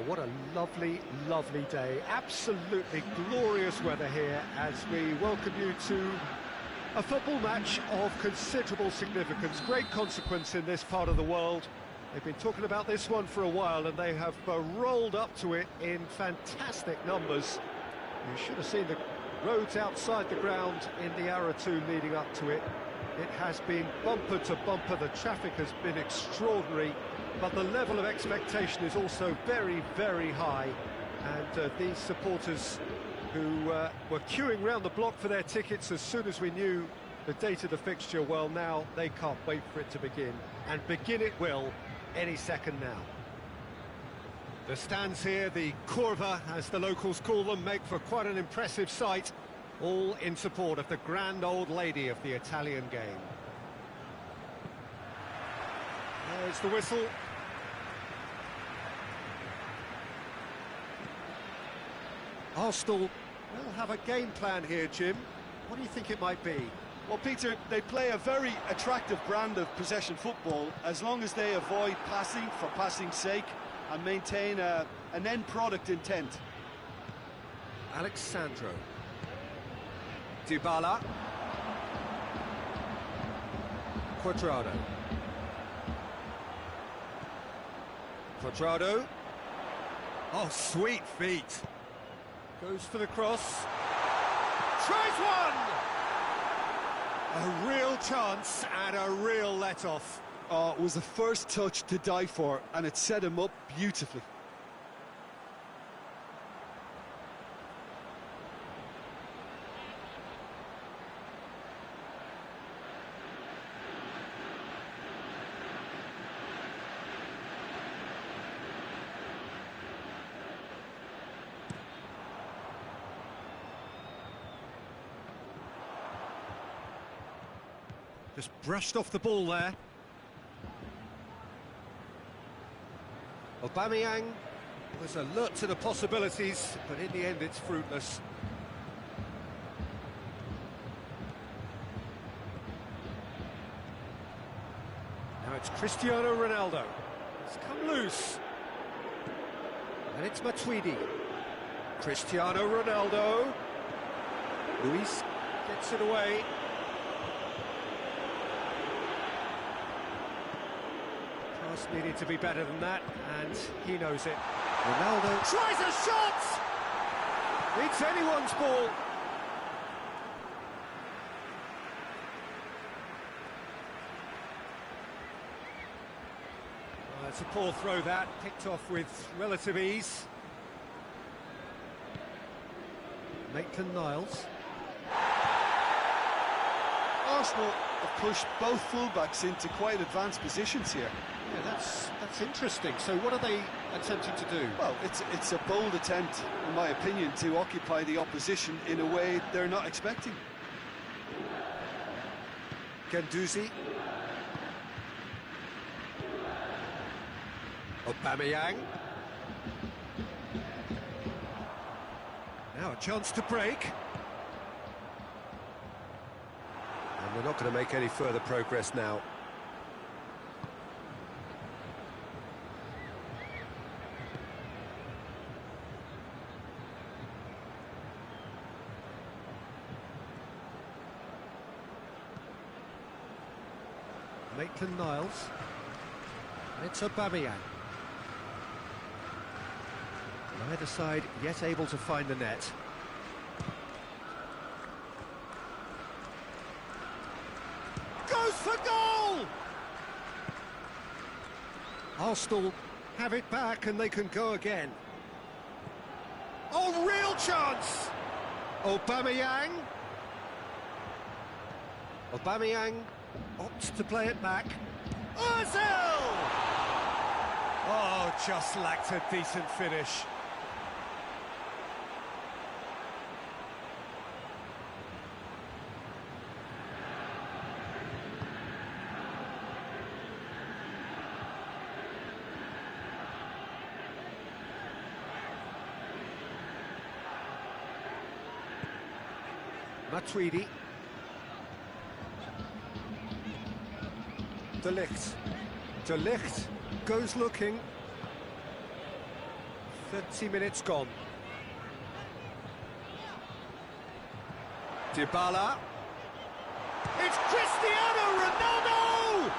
What a lovely, lovely day. Absolutely glorious weather here as we welcome you to a football match of considerable significance, great consequence in this part of the world. They've been talking about this one for a while and they have rolled up to it in fantastic numbers. You should have seen the roads outside the ground in the hour or two leading up to it. It has been bumper to bumper, the traffic has been extraordinary, but the level of expectation is also very, very high. And these supporters who were queuing round the block for their tickets as soon as we knew the date of the fixture, well, now they can't wait for it to begin. And begin it will any second now. The stands here, the curva, as the locals call them, make for quite an impressive sight, all in support of the grand old lady of the Italian game. There's the whistle. Arsenal will have a game plan here, Jim. What do you think it might be? Well, Peter, they play a very attractive brand of possession football as long as they avoid passing for passing's sake and maintain an end product intent. Alexandro. Dybala. Quadrado. Quadrado. Oh, sweet feet. Goes for the cross. Tries one! A real chance and a real let-off. Oh, it was the first touch to die for, and it set him up beautifully. Just brushed off the ball there. Aubameyang was alert to the possibilities, but in the end it's fruitless. Now it's Cristiano Ronaldo. It's come loose. And it's Matuidi. Cristiano Ronaldo. Luis gets it away. Needed to be better than that, and he knows it. Ronaldo tries a shot! It's anyone's ball. It's a poor throw that, picked off with relative ease. Maitland-Niles. Arsenal have pushed both fullbacks into quite advanced positions here. Yeah, that's interesting. So what are they attempting to do? Well, it's a bold attempt, in my opinion, to occupy the opposition in a way they're not expecting. Guendouzi. Aubameyang. Now a chance to break. And we're not going to make any further progress now. Maitland-Niles. It's Aubameyang. Neither side yet able to find the net. Goes for goal! Arsenal have it back and they can go again. Oh, real chance! Aubameyang. Aubameyang opts to play it back. Ozil! Oh, just lacked a decent finish. Matuidi. De Ligt. De Ligt goes looking. 30 minutes gone. Dybala. It's Cristiano Ronaldo!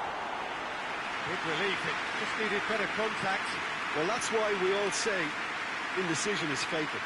Big relief, it just needed better contact. Well, that's why we all say indecision is fatal.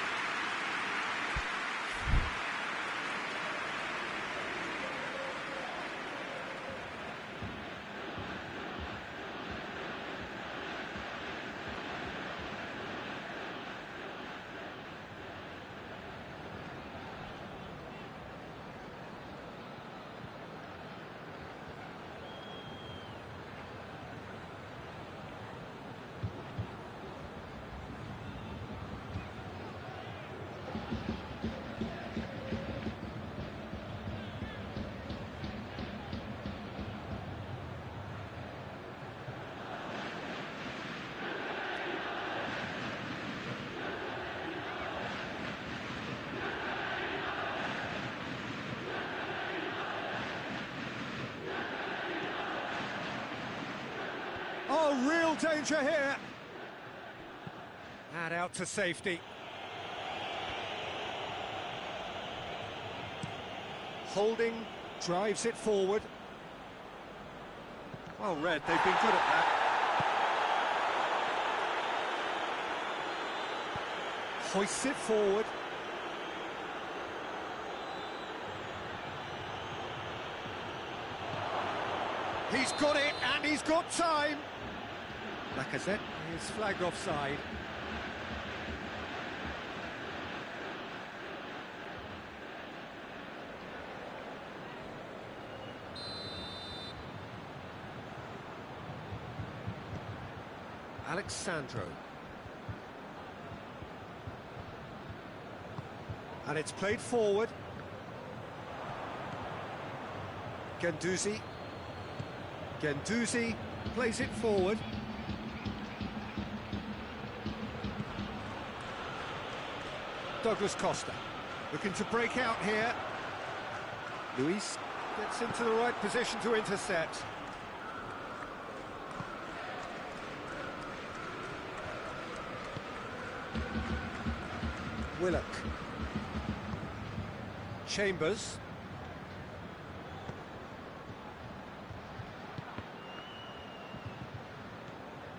Oh, real danger here. And out to safety. Holding, drives it forward. Well read, they've been good at that. Hoists it forward. He's got it, and he's got time. Lacazette is flagged offside. Alexandro. And it's played forward. Guendouzi. Guendouzi plays it forward. Douglas Costa looking to break out here. Luis gets into the right position to intercept. Willock. Chambers.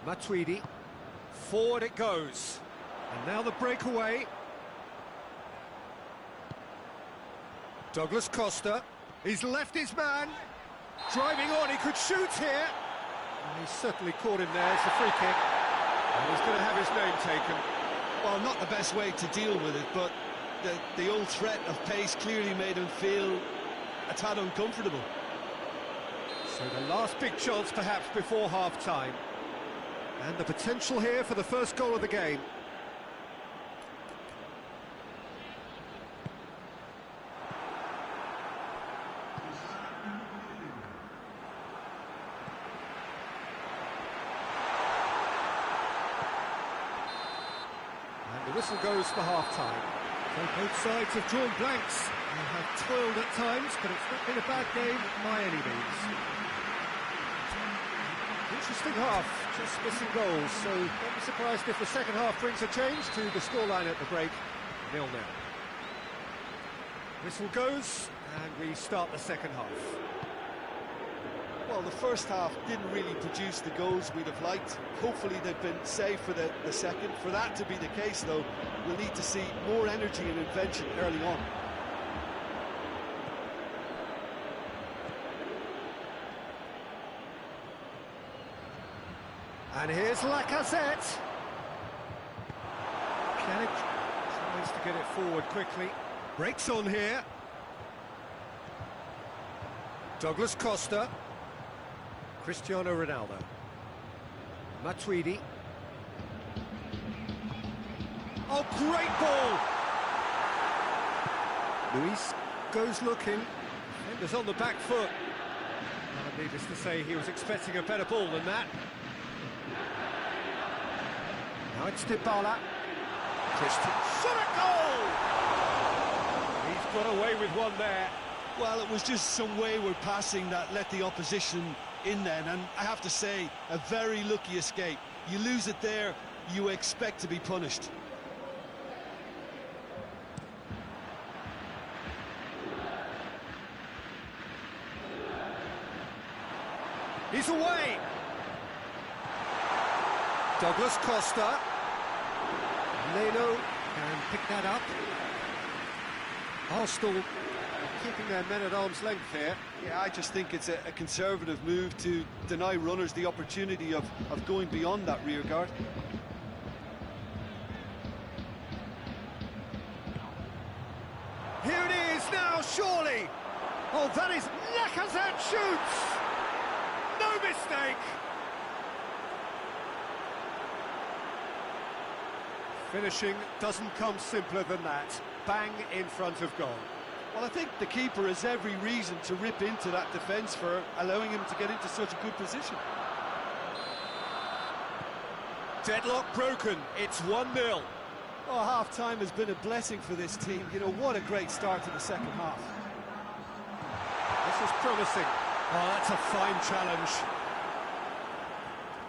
Matuidi. Forward it goes. And now the breakaway. Douglas Costa. He's left his man. Driving on, he could shoot here. And he's certainly caught him there. It's a free kick. And he's going to have his name taken. Well, not the best way to deal with it, but the old threat of pace clearly made him feel a tad uncomfortable. So the last big chance perhaps before half-time. And the potential here for the first goal of the game. And the whistle goes for half-time. So both sides have drawn blanks and have toiled at times, but it's not been a bad game by any means. Interesting half, just missing goals, so don't be surprised if the second half brings a change to the scoreline at the break, 0-0. Whistle goes, and we start the second half. Well, the first half didn't really produce the goals we'd have liked. Hopefully they've been saved for the second. For that to be the case, though, we'll need to see more energy and invention early on. And here's Lacazette. Pjanic tries to get it forward quickly. Breaks on here. Douglas Costa. Cristiano Ronaldo. Matuidi. Oh, great ball! Luis goes looking. Defender's on the back foot. Needless to say, he was expecting a better ball than that. Now it's Dybala. Christian. Shot a goal! He's got away with one there. Well, it was just some wayward passing that let the opposition in then, and I have to say, a very lucky escape. You lose it there, you expect to be punished. He's away. Douglas Costa. Leno can pick that up. Arsenal keeping their men at arm's length here. Yeah, I just think it's a conservative move to deny runners the opportunity of going beyond that rear guard. Here it is now, surely. Oh, that is Lacazette shoots. No mistake. Finishing doesn't come simpler than that. Bang in front of goal. Well, I think the keeper has every reason to rip into that defence for allowing him to get into such a good position. Deadlock broken, it's 1-0. Oh, half-time has been a blessing for this team. You know, what a great start to the second half. This is promising. Oh, that's a fine challenge.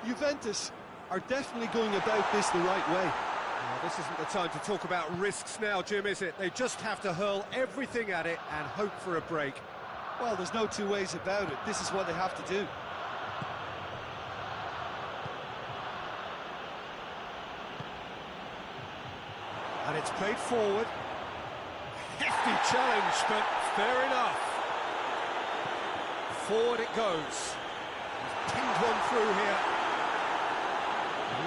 Juventus are definitely going about this the right way. This isn't the time to talk about risks now, Jim, is it? They just have to hurl everything at it and hope for a break. Well, there's no two ways about it. This is what they have to do. And it's played forward. Hefty challenge, but fair enough. Forward it goes. He's pinged one through here.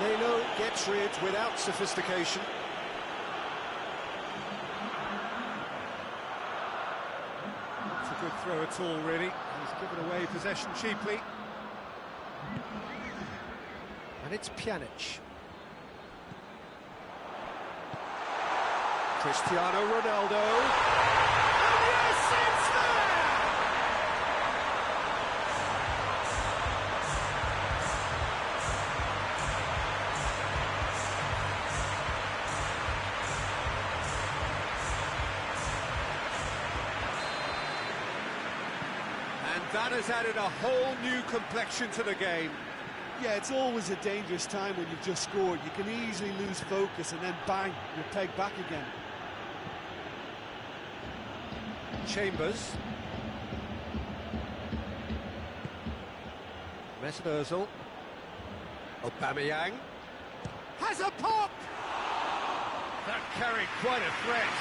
Leno gets rid without sophistication. Not a good throw at all, really. He's given away possession cheaply. And it's Pjanic. Cristiano Ronaldo. And yes, it's there! And that has added a whole new complexion to the game. Yeah, it's always a dangerous time when you've just scored. You can easily lose focus and then bang, you're pegged back again. Chambers. Mesut Ozil. Aubameyang. Has a pop! That carried quite a threat.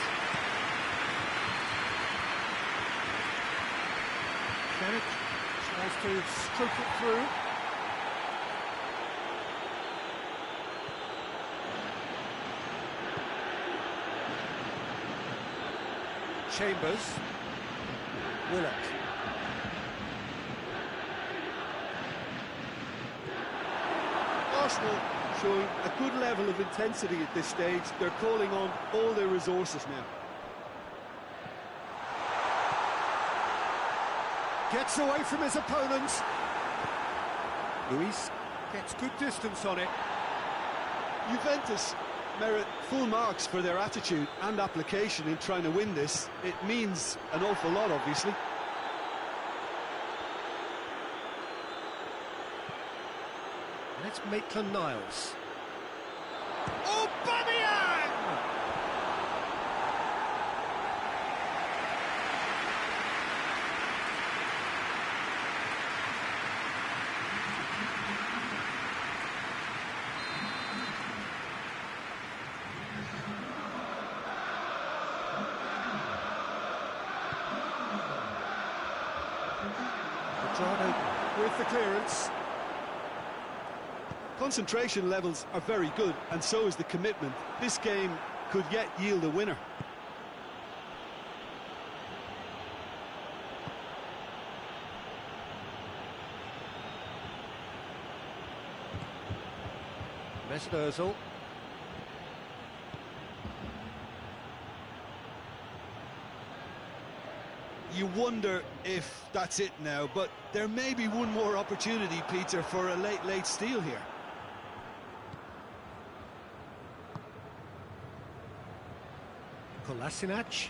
Pjanic tries to stroke it through. Chambers. Willock. Arsenal showing a good level of intensity at this stage. They're calling on all their resources now. Gets away from his opponent. Luis gets good distance on it. Juventus merit full marks for their attitude and application in trying to win this. It means an awful lot, obviously. And it's Maitland-Niles. Aubameyang! With the clearance. Concentration levels are very good, and so is the commitment. This game could yet yield a winner. Mesut Ozil. You wonder if that's it now, but there may be one more opportunity, Peter, for a late steal here. Kolasinac.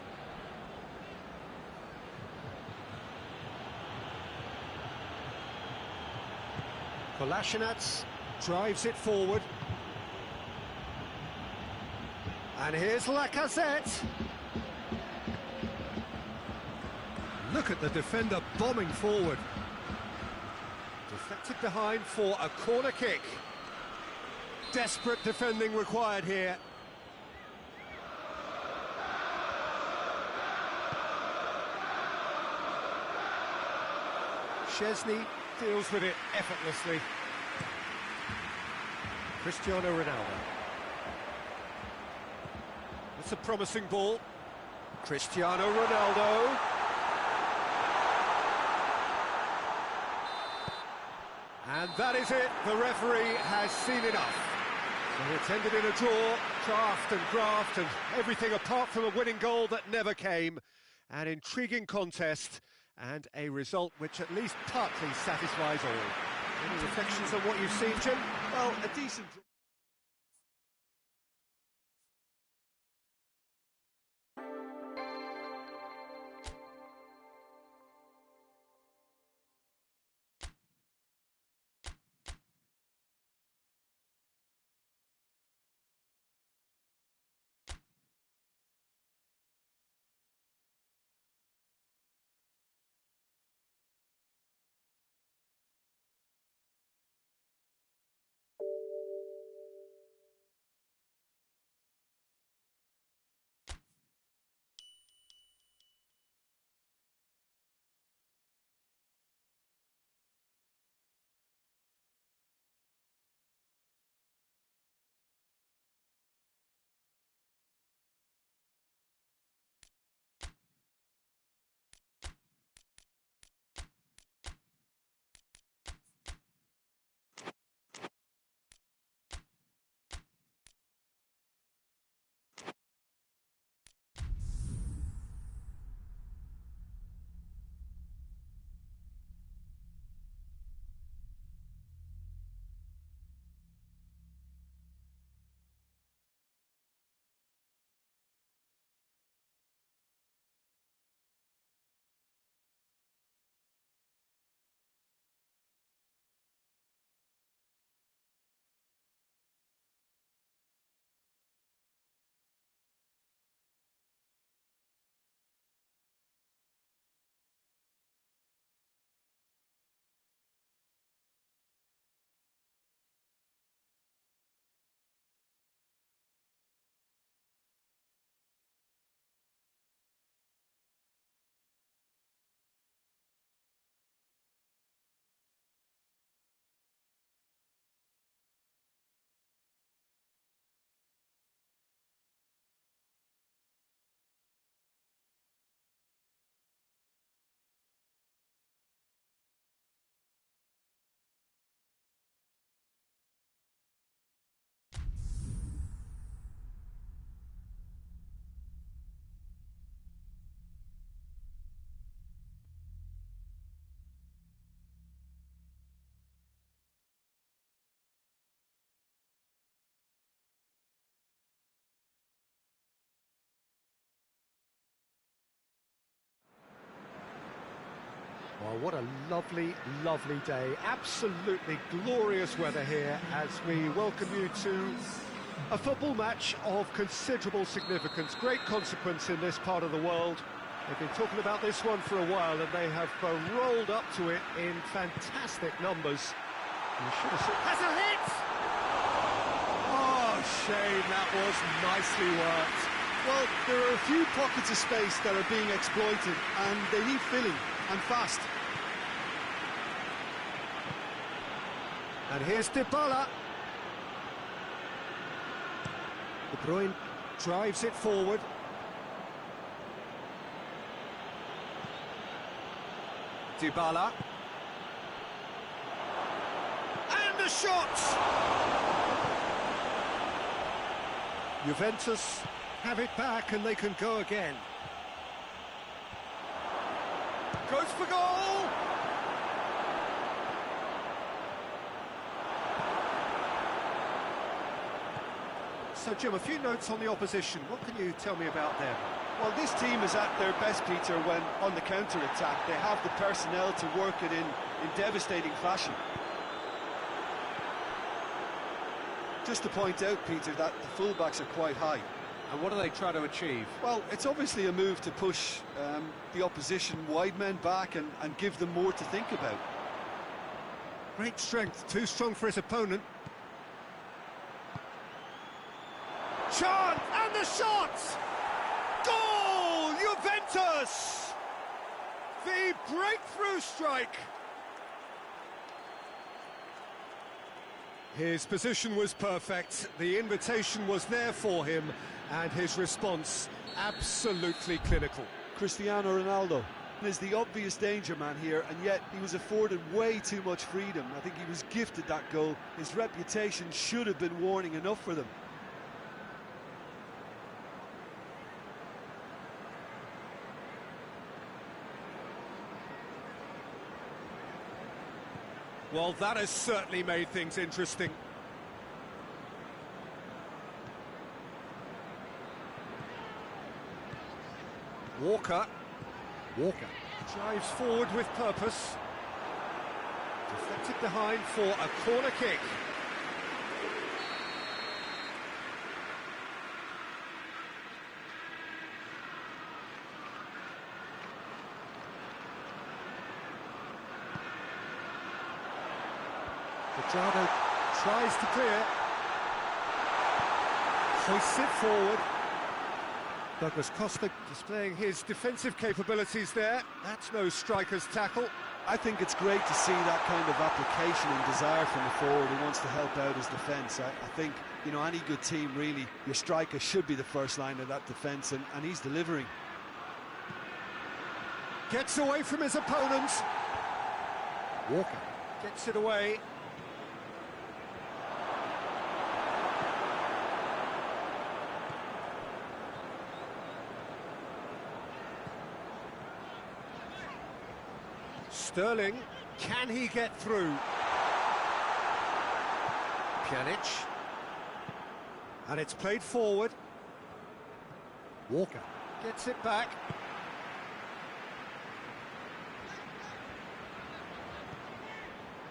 Kolasinac drives it forward. And here's Lacazette. Look at the defender bombing forward. Deflected behind for a corner kick. Desperate defending required here. Szczesny deals with it effortlessly. Cristiano Ronaldo. It's a promising ball. Cristiano Ronaldo. And that is it. The referee has seen enough. So it's ended in a draw, craft and everything apart from a winning goal that never came. An intriguing contest and a result which at least partly satisfies all. Any reflections on what you've seen, Jim? Well, a decent... Well, what a lovely, lovely day. Absolutely glorious weather here as we welcome you to a football match of considerable significance, great consequence in this part of the world. They've been talking about this one for a while and they have rolled up to it in fantastic numbers. You should have seen... Has a hit! Oh, shame, that was nicely worked. Well, there are a few pockets of space that are being exploited and they need filling, and fast. And here's Dybala. De Bruyne drives it forward. Dybala. And the shot! Juventus have it back and they can go again. Goes for goal! So, Jim, a few notes on the opposition. What can you tell me about them? Well, this team is at their best, Peter, when on the counter-attack. They have the personnel to work it in devastating fashion. Just to point out, Peter, that the fullbacks are quite high. And what do they try to achieve? Well, it's obviously a move to push the opposition wide men back and give them more to think about. Great strength, too strong for his opponent. Chance, and the shot! Goal! Juventus! The breakthrough strike! His position was perfect, the invitation was there for him, and his response absolutely clinical. Cristiano Ronaldo is the obvious danger man here, and yet he was afforded way too much freedom. I think he was gifted that goal. His reputation should have been warning enough for them. Well, that has certainly made things interesting. Walker drives forward with purpose. Deflected behind for a corner kick. Quadrado tries to clear. Hoists it forward. Douglas Costa displaying his defensive capabilities there. That's no striker's tackle. I think it's great to see that kind of application and desire from the forward who wants to help out his defence. I think, you know, any good team, really, your striker should be the first line of that defence, and he's delivering. Gets away from his opponent. Walker gets it away. Sterling, can he get through? Pjanic. And it's played forward. Walker gets it back.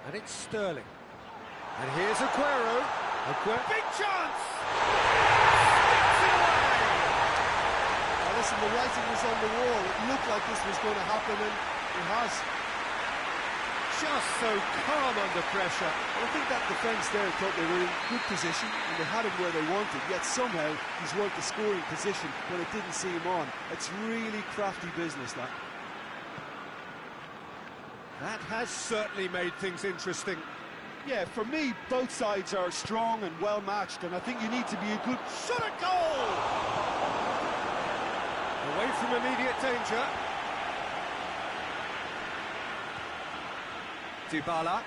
And it's Sterling. And here's Aguero. Big chance! Sticks it away! Now listen, the writing was on the wall. It looked like this was going to happen, and it has. Just so calm under pressure. I think that defence there thought they were in good position and they had him where they wanted, yet somehow he's worked the scoring position when it didn't see him on. It's really crafty business, that. That has certainly made things interesting. Yeah, for me, both sides are strong and well matched, and I think you need to be a good shot at goal! Away from immediate danger. Dybala.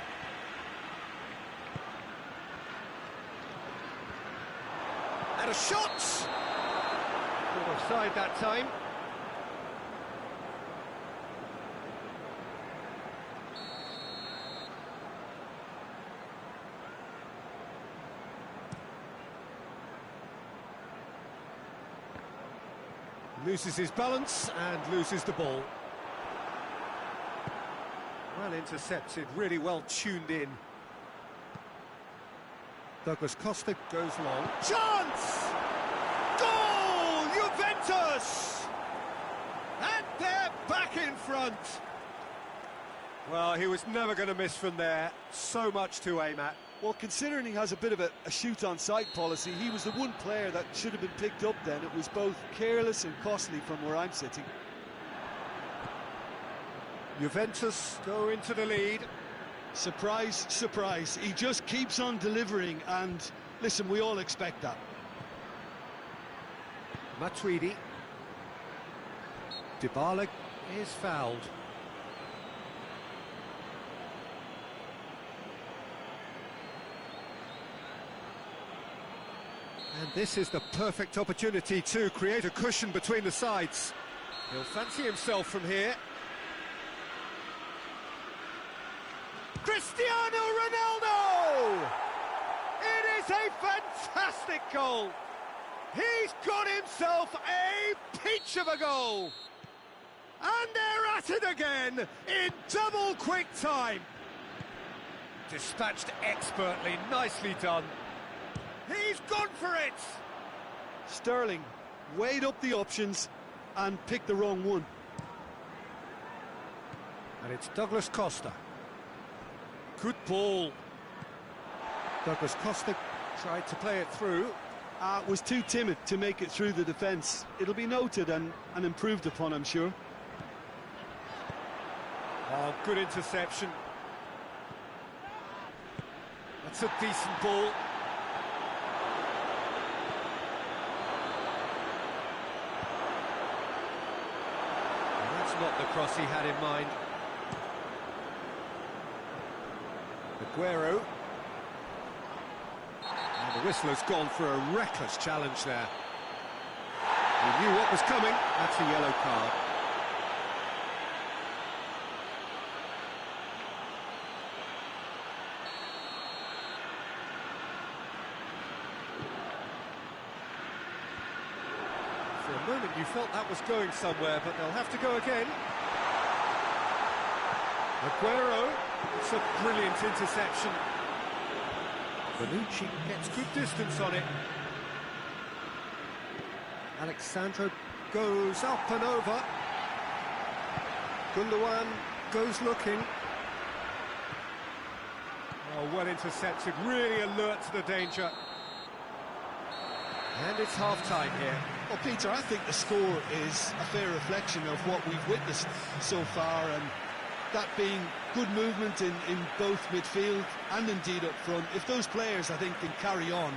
And a shot! Not offside that time. Loses his balance and loses the ball. Well intercepted, really well tuned in. Douglas Costa goes long. Chance! Goal! Juventus! And they're back in front. Well, he was never going to miss from there. So much to aim at. Well, considering he has a bit of a shoot-on-sight policy, he was the one player that should have been picked up then. It was both careless and costly from where I'm sitting. Juventus go into the lead. Surprise, surprise. He just keeps on delivering, and listen, we all expect that. Matuidi. Dybala is fouled. And this is the perfect opportunity to create a cushion between the sides. He'll fancy himself from here. Cristiano Ronaldo! It is a fantastic goal! He's got himself a peach of a goal! And they're at it again in double quick time. Dispatched expertly, nicely done. He's gone for it! Sterling weighed up the options and picked the wrong one. And it's Douglas Costa. Good ball. Douglas Costa tried to play it through. Was too timid to make it through the defence. It'll be noted and improved upon, I'm sure. Oh, good interception. That's a decent ball. And that's not the cross he had in mind. Aguero. And the whistler's gone for a reckless challenge there. He knew what was coming. That's a yellow card. For a moment you felt that was going somewhere, but they'll have to go again. Aguero, it's a brilliant interception. Bonucci gets good distance on it. Alexandro goes up and over. Gundogan goes looking. Oh, well intercepted, really alert to the danger. And it's half-time here. Well, Peter, I think the score is a fair reflection of what we've witnessed so far, and that being good movement in both midfield and indeed up front. If those players, I think, can carry on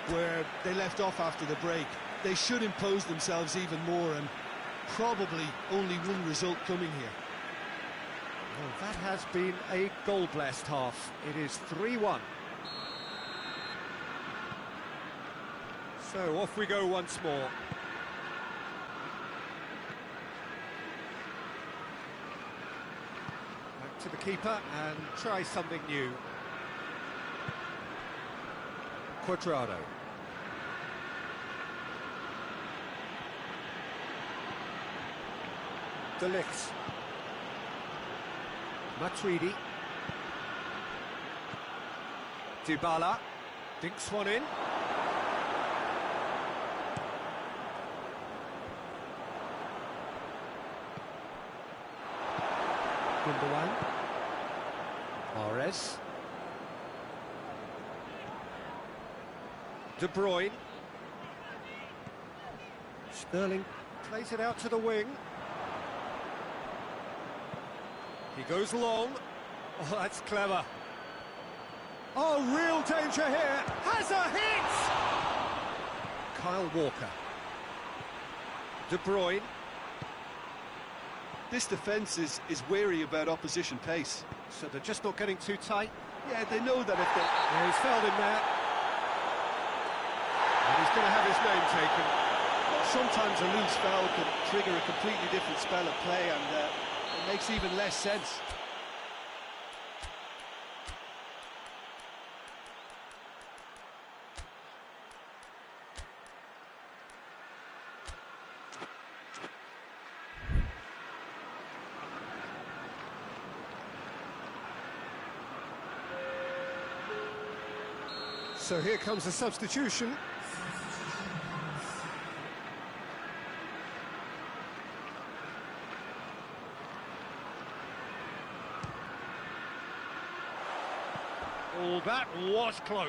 where they left off after the break, they should impose themselves even more, and probably only one result coming here. Well, that has been a goal-blessed half. It is 3-1. So off we go once more. Back to the keeper and try something new. Cuadrado. De Ligt. Matuidi. Dybala. Dinks one in. Gundogan. Mahrez. De Bruyne. Sterling plays it out to the wing. He goes long. Oh, that's clever. Oh, real danger here. Has a hit! Kyle Walker. De Bruyne. This defence is wary about opposition pace. So they're just not getting too tight. Yeah, they know that if they... Yeah, he's fouled him there. And he's going to have his name taken. Sometimes a loose foul can trigger a completely different spell of play, and it makes even less sense. So here comes a substitution. Oh, that was close.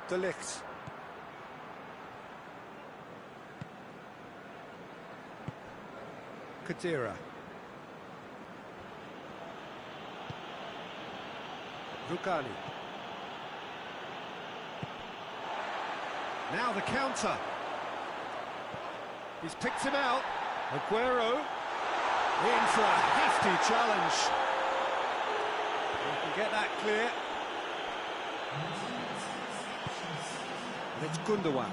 De Ligt. Kadira. Rukani. Now the counter. He's picked him out. Aguero in for a hefty challenge. We can get that clear. And it's Gundogan.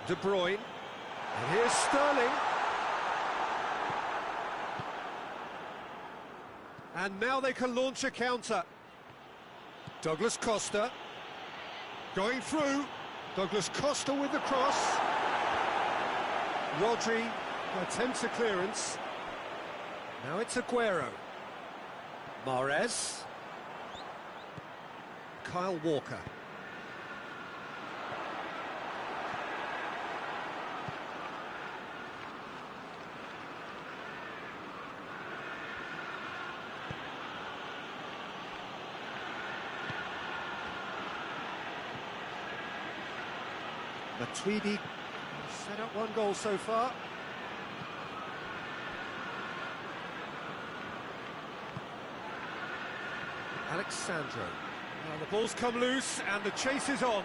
De Bruyne. And here's Sterling. And now they can launch a counter. Douglas Costa. Going through. Douglas Costa with the cross. Rodri attempts a clearance. Now it's Aguero. Mahrez. Kyle Walker. Matuidi set up one goal so far. Alexandro. Now the ball's come loose and the chase is on.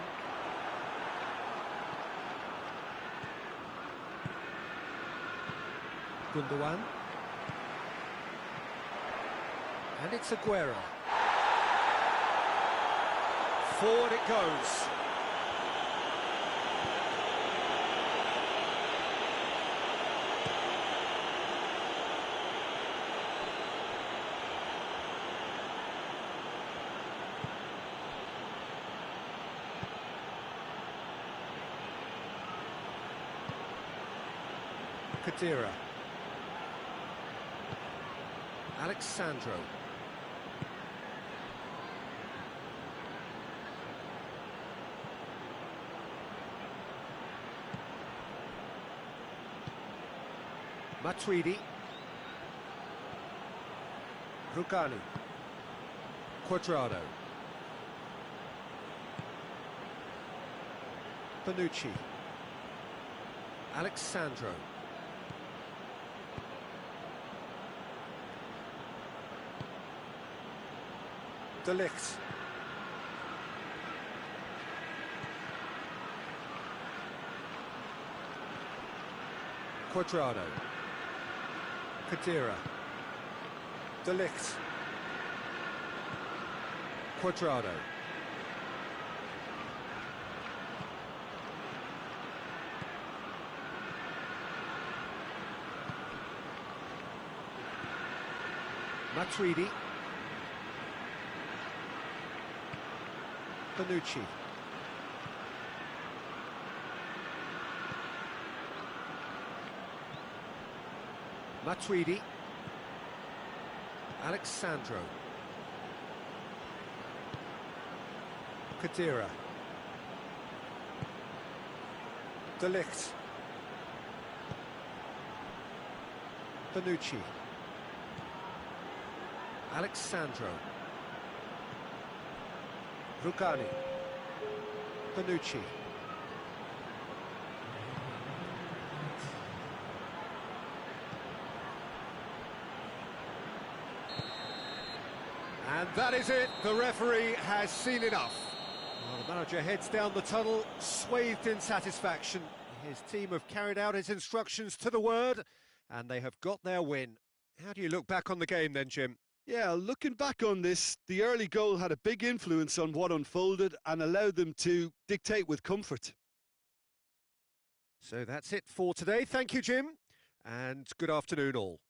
Gundogan. And it's Aguero. Forward it goes. Kadira. Alexandro. Matuidi. Rugani. Quadrado. Bonucci. Alexandro. De Ligt. Quadrado. Kadira. De Ligt. Quadrado. Matuidi. Bonucci. Matuidi. Alexandro. Kadira. De Ligt. Bonucci. Alexandro. Rugani. Bonucci. And that is it. The referee has seen enough. Well, the manager heads down the tunnel, swathed in satisfaction. His team have carried out his instructions to the word, and they have got their win. How do you look back on the game then, Jim? Yeah, looking back on this, the early goal had a big influence on what unfolded and allowed them to dictate with comfort. So that's it for today. Thank you, Jim, and good afternoon all.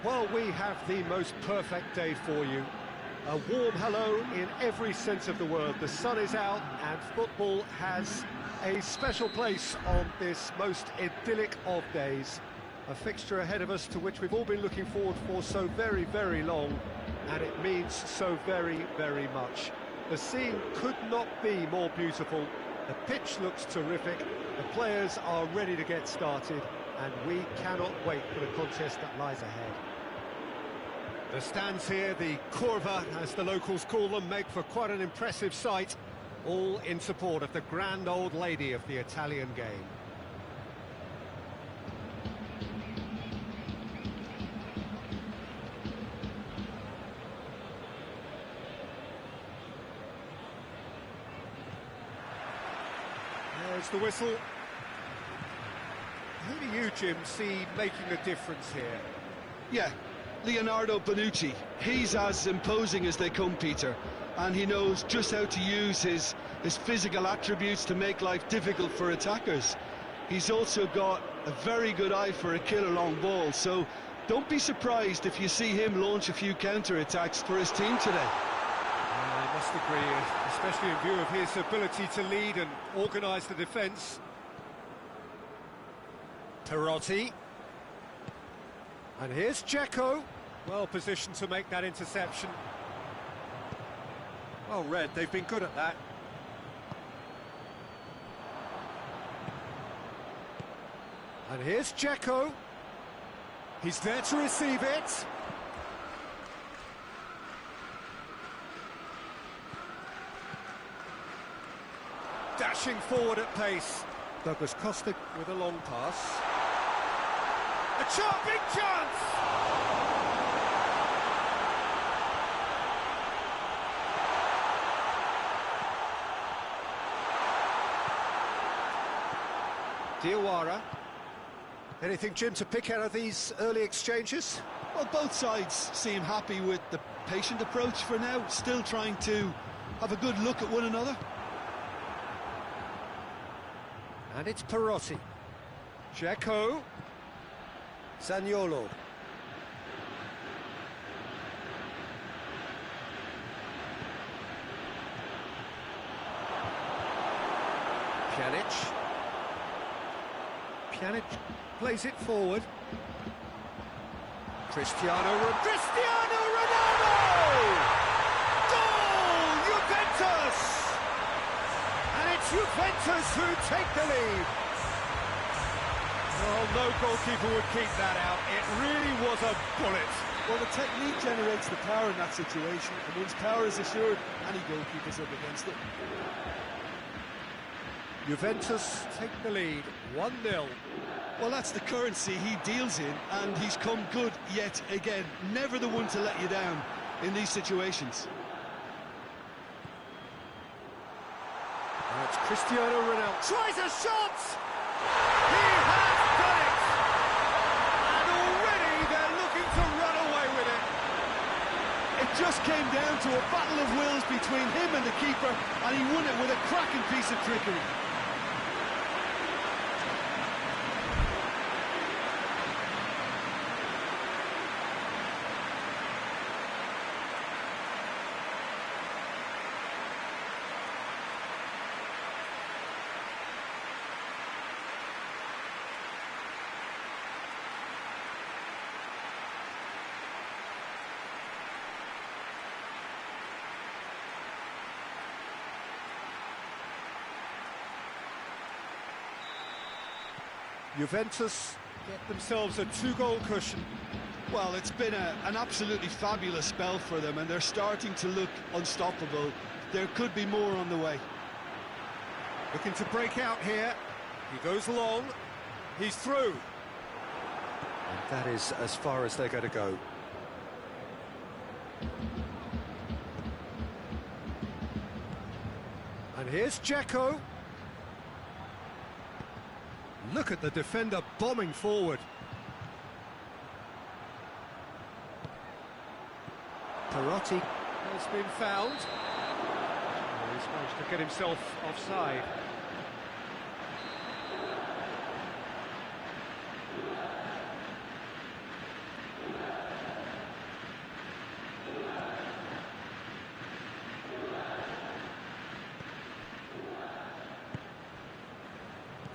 Well, we have the most perfect day for you. A warm hello in every sense of the word. The sun is out and football has a special place on this most idyllic of days. A fixture ahead of us to which we've all been looking forward for so very, very long, and it means so very, very much. The scene could not be more beautiful. The pitch looks terrific, the players are ready to get started, and we cannot wait for the contest that lies ahead. The stands here, the curva, as the locals call them, make for quite an impressive sight, all in support of the grand old lady of the Italian game. There's the whistle. Who do you, Jim, see making a difference here? Yeah, Leonardo Bonucci. He's as imposing as they come, Peter, and he knows just how to use his physical attributes to make life difficult for attackers. He's also got a very good eye for a killer long ball, so don't be surprised if you see him launch a few counter-attacks for his team today. I must agree, especially in view of his ability to lead and organise the defence. Perotti. And here's Dzeko. Well positioned to make that interception. Well read, they've been good at that. And here's Dzeko. He's there to receive it. Dashing forward at pace. Douglas Costa with a long pass. A big chance! Diawara. Anything, Jim, to pick out of these early exchanges? Well, both sides seem happy with the patient approach for now, still trying to have a good look at one another. And it's Perotti. Dzeko. Zaniolo. Pjanic. Pjanic plays it forward. Cristiano Ronaldo! Goal! Juventus! And it's Juventus who take the lead. Well, no goalkeeper would keep that out. It really was a bullet. Well, the technique generates the power in that situation, and once power is assured, any goalkeeper's up against it. Juventus take the lead, 1-0. Well, that's the currency he deals in, and he's come good yet again. Never the one to let you down in these situations. Now it's Cristiano Ronaldo. Tries a shot! He has done it! And already they're looking to run away with it. It just came down to a battle of wills between him and the keeper, and he won it with a cracking piece of trickery. Juventus get themselves a 2-goal cushion. Well, it's been an absolutely fabulous spell for them, and they're starting to look unstoppable. There could be more on the way. Looking to break out here. He goes long. He's through. And that is as far as they're going to go. And here's Dzeko. Look at the defender bombing forward. Perotti has been fouled. Oh, he's managed to get himself offside.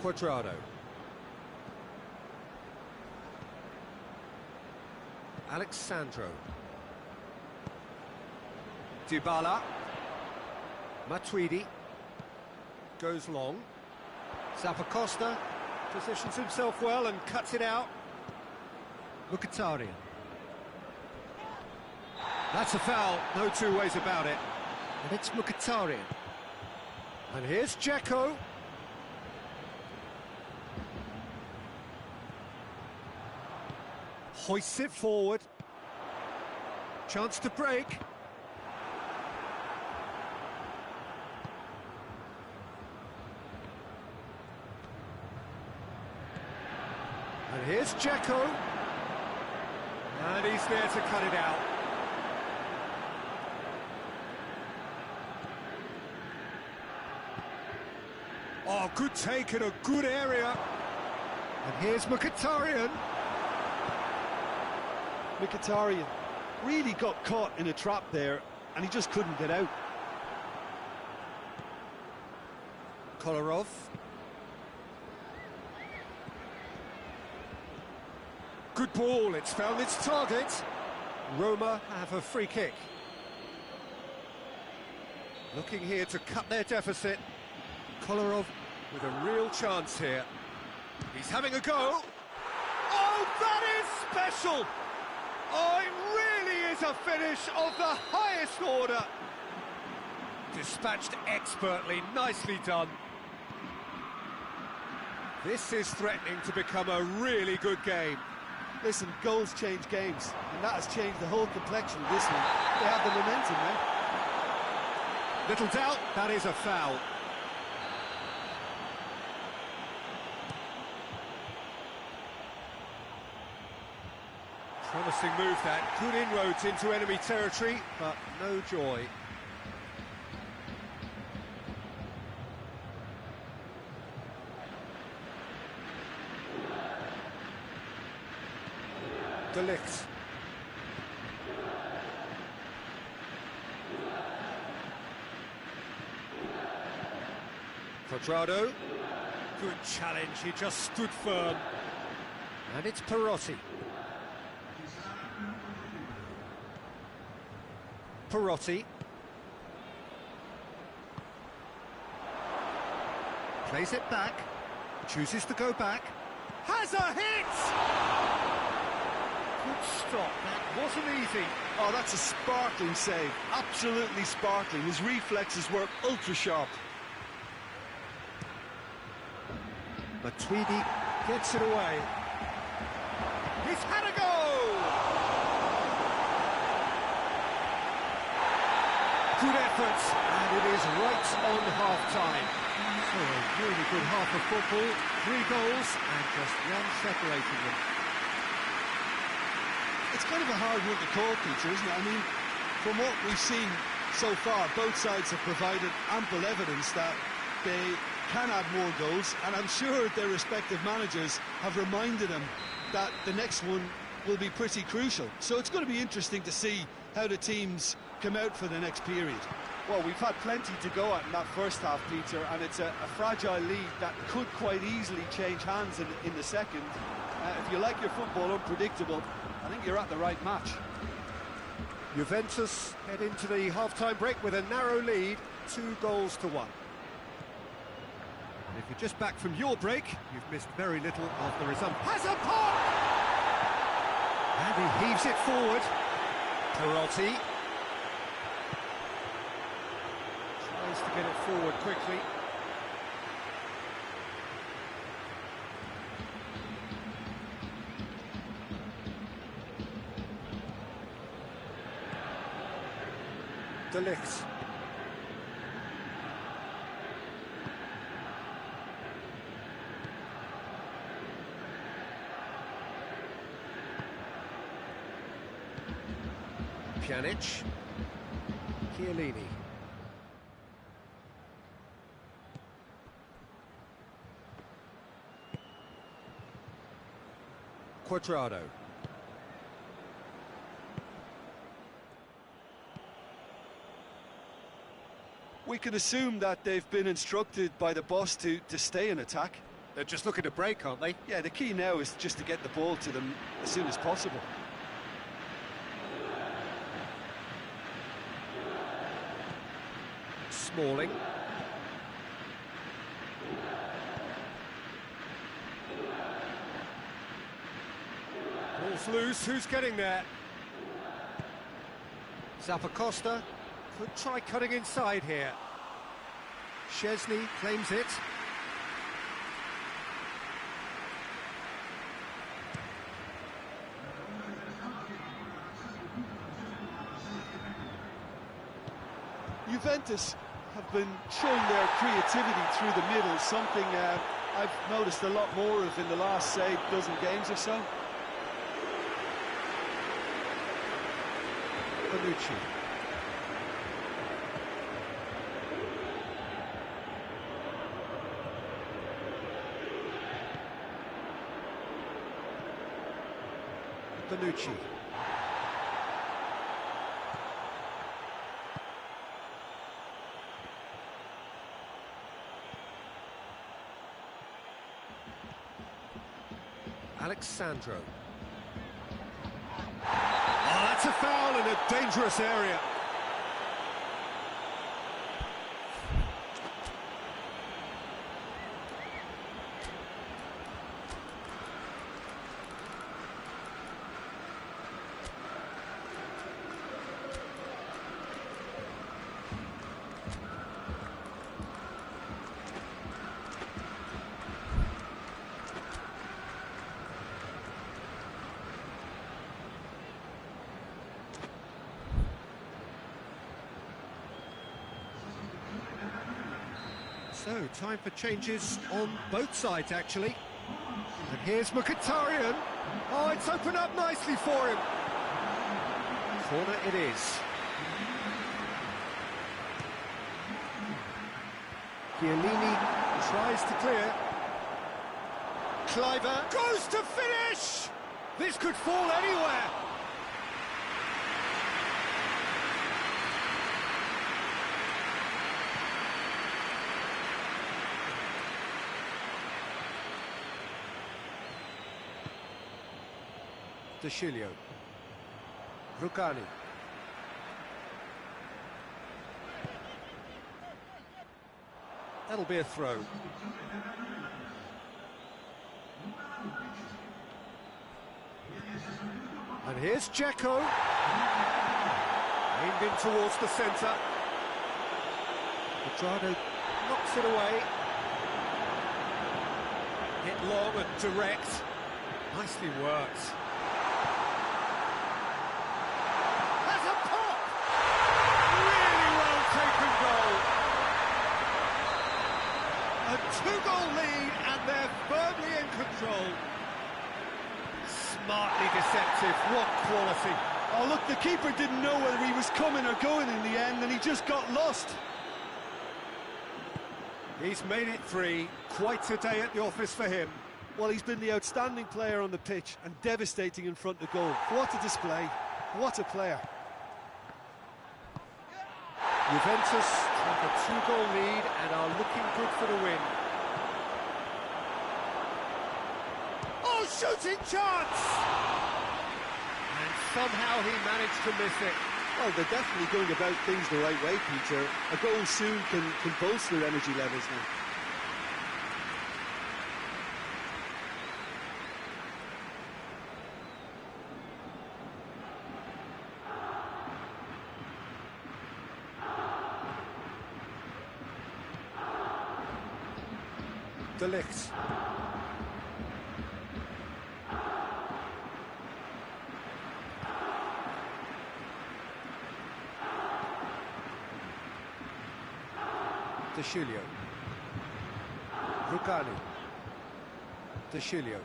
Quadrado. Alexandro. Dybala. Matuidi. Goes long. Zappacosta positions himself well and cuts it out. Mkhitaryan. That's a foul, no two ways about it. And it's Mkhitaryan. And here's Dzeko. Hoists it forward. Chance to break. And here's Dzeko. And he's there to cut it out. Oh, good take in a good area. And here's Mkhitaryan. Mkhitaryan really got caught in a trap there, and he just couldn't get out. Kolarov. Good ball, it's found its target. Roma have a free kick. Looking here to cut their deficit. Kolarov with a real chance here. He's having a go. Oh, that is special! Oh, it really is a finish of the highest order. Dispatched expertly, nicely done. This is threatening to become a really good game. Listen, goals change games, and that has changed the whole complexion of this one. They have the momentum now. Little doubt, that is a foul. Promising move that, good inroads into enemy territory, but no joy. De Ligt. Quadrado. Good challenge, he just stood firm. And it's Perotti. Perotti. Plays it back. Chooses to go back. Has a hit! Good stop, that wasn't easy. Oh, that's a sparkling save, absolutely sparkling. His reflexes were ultra-sharp. Matuidi gets it away. He's had a go! Good effort, and it is right on half-time. So a really good half of football, 3 goals, and just one separating them. It's kind of a hard one to call, Peter, isn't it? I mean, from what we've seen so far, both sides have provided ample evidence that they can add more goals, and I'm sure their respective managers have reminded them that the next one will be pretty crucial. So it's going to be interesting to see how the teams come out for the next period. Well, we've had plenty to go at in that first half, Peter, and it's a fragile lead that could quite easily change hands in the second. If you like your football unpredictable, I think you're at the right match. Juventus head into the half-time break with a narrow lead, 2-1. And if you're just back from your break, you've missed very little of the result. Has a pop! And he heaves it forward. Perotti. Tries to get it forward quickly. De Ligt. Pjanic. Chiellini. Quadrado. We can assume that they've been instructed by the boss to stay in attack. They're just looking to break, aren't they? Yeah, the key now is just to get the ball to them as soon as possible. Smalling. Ball's loose, who's getting there? Zappacosta could try cutting inside here. Szczesny claims it. Juventus have been showing their creativity through the middle, something I've noticed a lot more of in the last, say, dozen games or so. Bonucci. Bonucci. Alexandro. Oh, that's a foul in a dangerous area. So, time for changes on both sides, actually. And here's Mkhitaryan. Oh, it's opened up nicely for him. Corner it is. Chiellini tries to clear. Cliver goes to finish! This could fall anywhere. De Chilio. Rucani. That'll be a throw. And here's Dzeko. Aimed in towards the centre. Pedrado knocks it away. Hit long and direct. Nicely worked. A two-goal lead, and they're firmly in control. Smartly deceptive, what quality. Oh, look, the keeper didn't know whether he was coming or going in the end, and he just got lost. He's made it three. Quite a day at the office for him. Well, he's been the outstanding player on the pitch and devastating in front of goal. What a display. What a player. Juventus have a two-goal lead and are looking good for the win. Oh, shooting chance! And somehow he managed to miss it. Well, they're definitely going about things the right way, Peter. A goal soon can bolster their energy levels now. De Ligt. De Chilio. Rucani. De Chilio.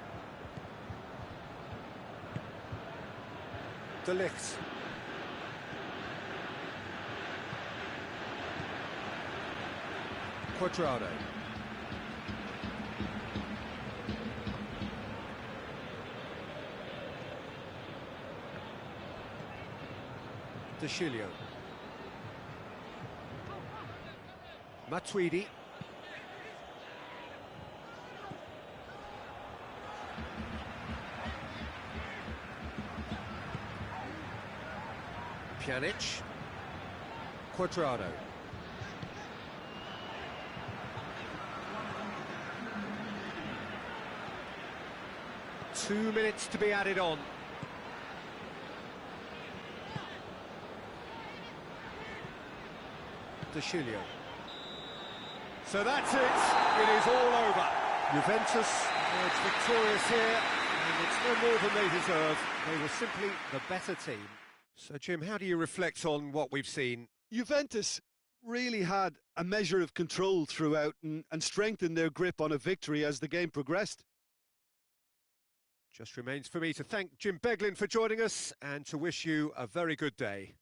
De Ligt. Quadrado. De Chilio. Matuidi. Pjanic. Cuadrado. Two minutes to be added on. De Chilio. So that's it. It is all over. Juventus emerge victorious here, and it's no more than they deserve. They were simply the better team. So, Jim, how do you reflect on what we've seen? Juventus really had a measure of control throughout and strengthened their grip on a victory as the game progressed. Just remains for me to thank Jim Beglin for joining us and to wish you a very good day.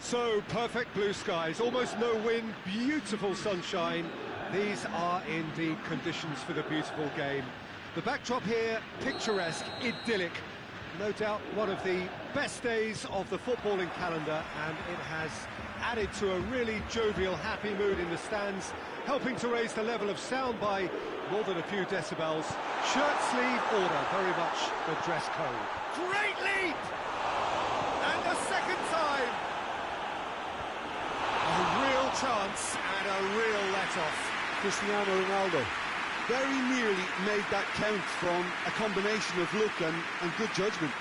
So, perfect blue skies, almost no wind, beautiful sunshine. These are indeed conditions for the beautiful game. The backdrop here, picturesque, idyllic. No doubt one of the best days of the footballing calendar, and it has added to a really jovial, happy mood in the stands, helping to raise the level of sound by more than a few decibels. Shirt sleeve order, very much the dress code. Great leap! And a second time! A real chance and a real let-off. Cristiano Ronaldo very nearly made that count from a combination of luck and good judgment.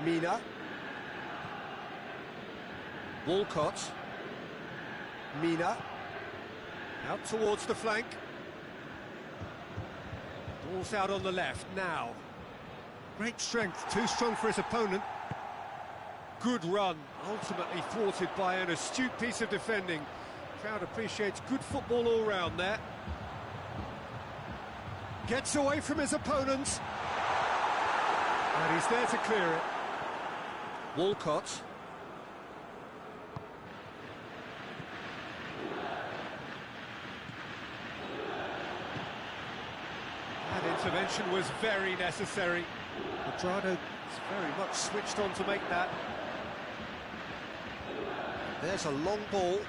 Mina. Walcott. Mina. Out towards the flank. Ball's out on the left now. Great strength, too strong for his opponent. Good run, ultimately thwarted by an astute piece of defending. Crowd appreciates good football all round there. Gets away from his opponent. And he's there to clear it. Walcott. That intervention was very necessary. Madrado is very much switched on to make that. There's a long ball.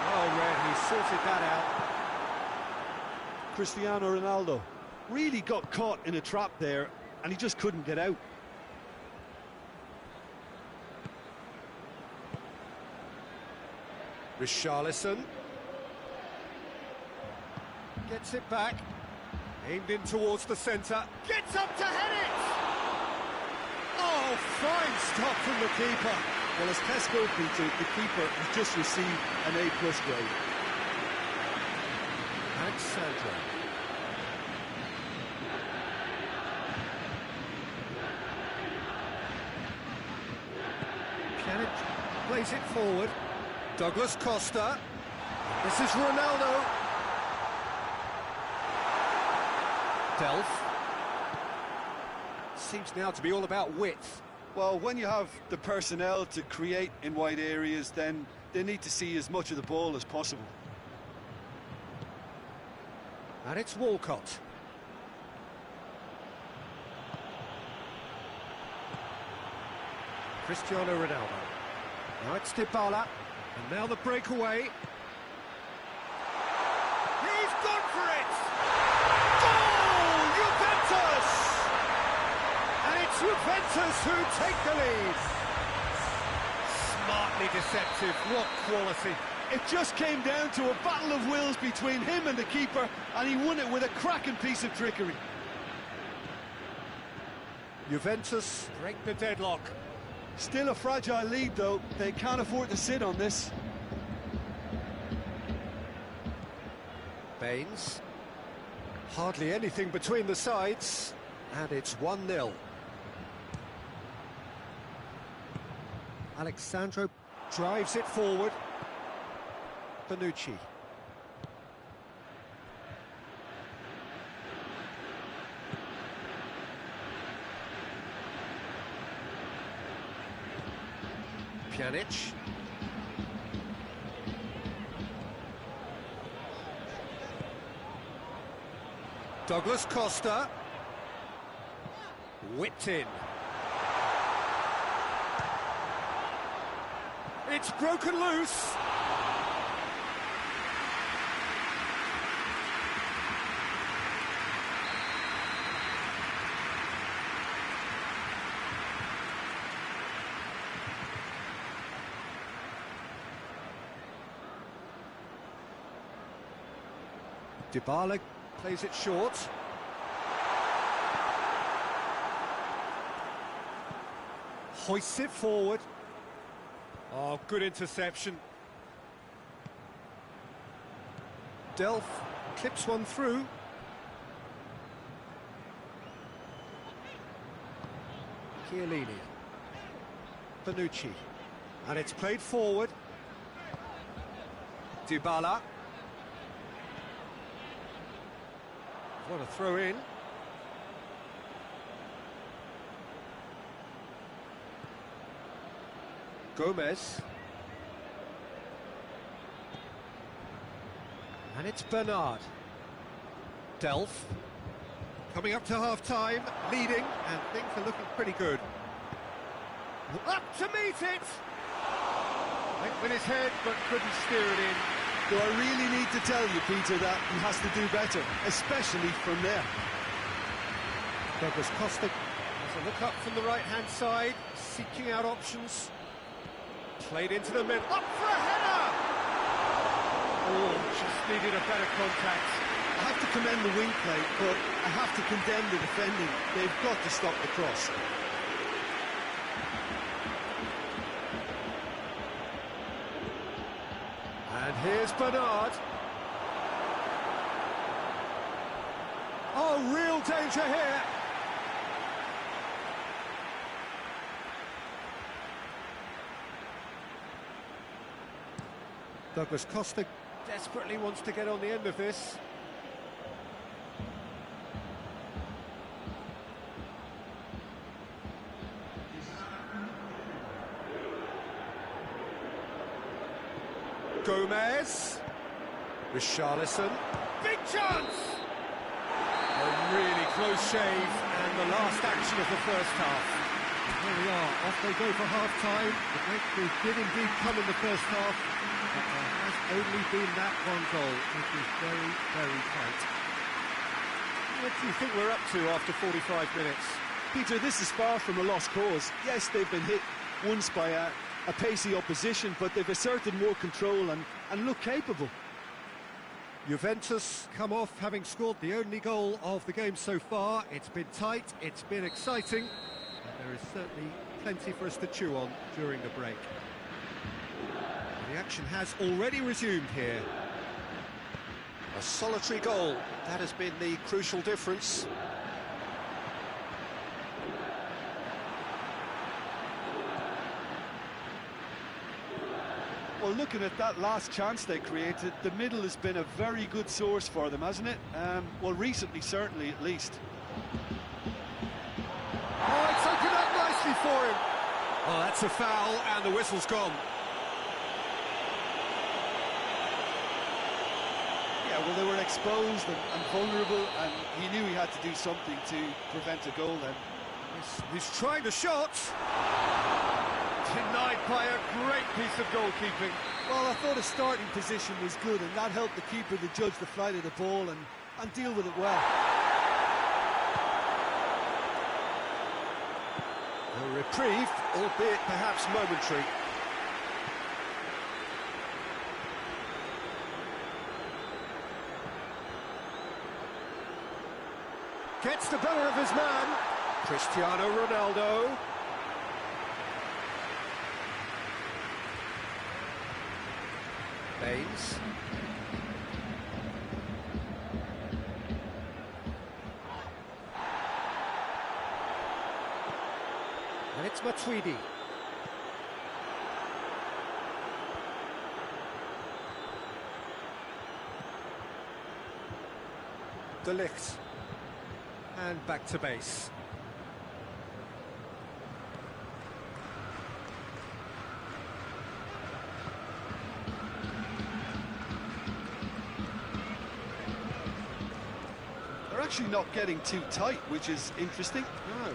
Oh, Red, he sorted that out. Cristiano Ronaldo really got caught in a trap there, and he just couldn't get out. Richarlison gets it back, aimed in towards the centre, gets up to head it! Oh, fine stop from the keeper. Well, as Tesco, Peter, the keeper has just received an A+ grade. Alexandra. Pjanic plays it forward. Douglas Costa. This is Ronaldo. Delph. Seems now to be all about width. Well, when you have the personnel to create in wide areas, then they need to see as much of the ball as possible. And it's Walcott. Cristiano Ronaldo. Now it's Dybala. And now the breakaway. He's gone for it! Goal! Juventus! And it's Juventus who take the lead. Smartly deceptive, what quality. It just came down to a battle of wills between him and the keeper, and he won it with a cracking piece of trickery. Juventus break the deadlock. Still a fragile lead, though. They can't afford to sit on this. Baines. Hardly anything between the sides. And it's 1-0. Alexandro drives it forward. Bonucci. Pjanic. Douglas Costa. Whipped in. It's broken loose. Dybala plays it short. Hoists it forward. Oh, good interception. Delph clips one through. Chiellini. Bonucci. And it's played forward. Dybala. What a throw in. Gomez. And it's Bernard. Delph. Coming up to half-time, leading, and things are looking pretty good. Up to meet it! Went with his head, but couldn't steer it in. Do I really need to tell you, Peter, that he has to do better, especially from there? Douglas Costa has a look up from the right-hand side, seeking out options. Played into the middle, up for a header! Oh, just needed a better contact. I have to commend the wing play, but I have to condemn the defending. They've got to stop the cross. And here's Bernard. Oh, real danger here. Douglas Costa desperately wants to get on the end of this. Gomez. Richarlison. Big chance! A really close shave, and the last action of the first half. Here we are, off they go for half-time. The breakthrough did indeed come in the first half, but there has only been that one goal, which is very, very tight. What do you think we're up to after 45 minutes? Peter, this is far from a lost cause. Yes, they've been hit once by a pacey opposition, but they've asserted more control and look capable. Juventus come off having scored the only goal of the game so far. It's been tight, it's been exciting, and there is certainly plenty for us to chew on during the break. The action has already resumed here. A solitary goal, that has been the crucial difference. Well, looking at that last chance they created, the middle has been a very good source for them, hasn't it? Well, recently, certainly, at least. Oh, it's opened up nicely for him. Oh, that's a foul, and the whistle's gone. Yeah, well, they were exposed and vulnerable, and he knew he had to do something to prevent a goal then. He's trying the shot. Denied by a great piece of goalkeeping. Well, I thought his starting position was good, and that helped the keeper to judge the flight of the ball and deal with it well. A reprieve, albeit perhaps momentary. Gets the better of his man. Cristiano Ronaldo. Baines. And it's Matuidi. De Ligt. And back to base. They're actually not getting too tight, which is interesting. No.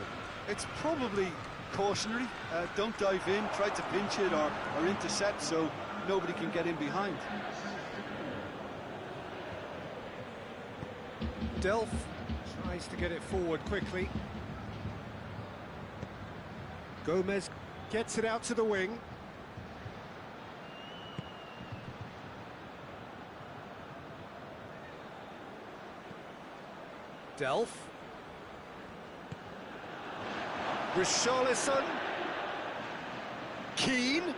It's probably cautionary. Don't dive in, try to pinch it or intercept so nobody can get in behind. Delph tries to get it forward quickly. Gomez gets it out to the wing. Delph. Richarlison. Keane.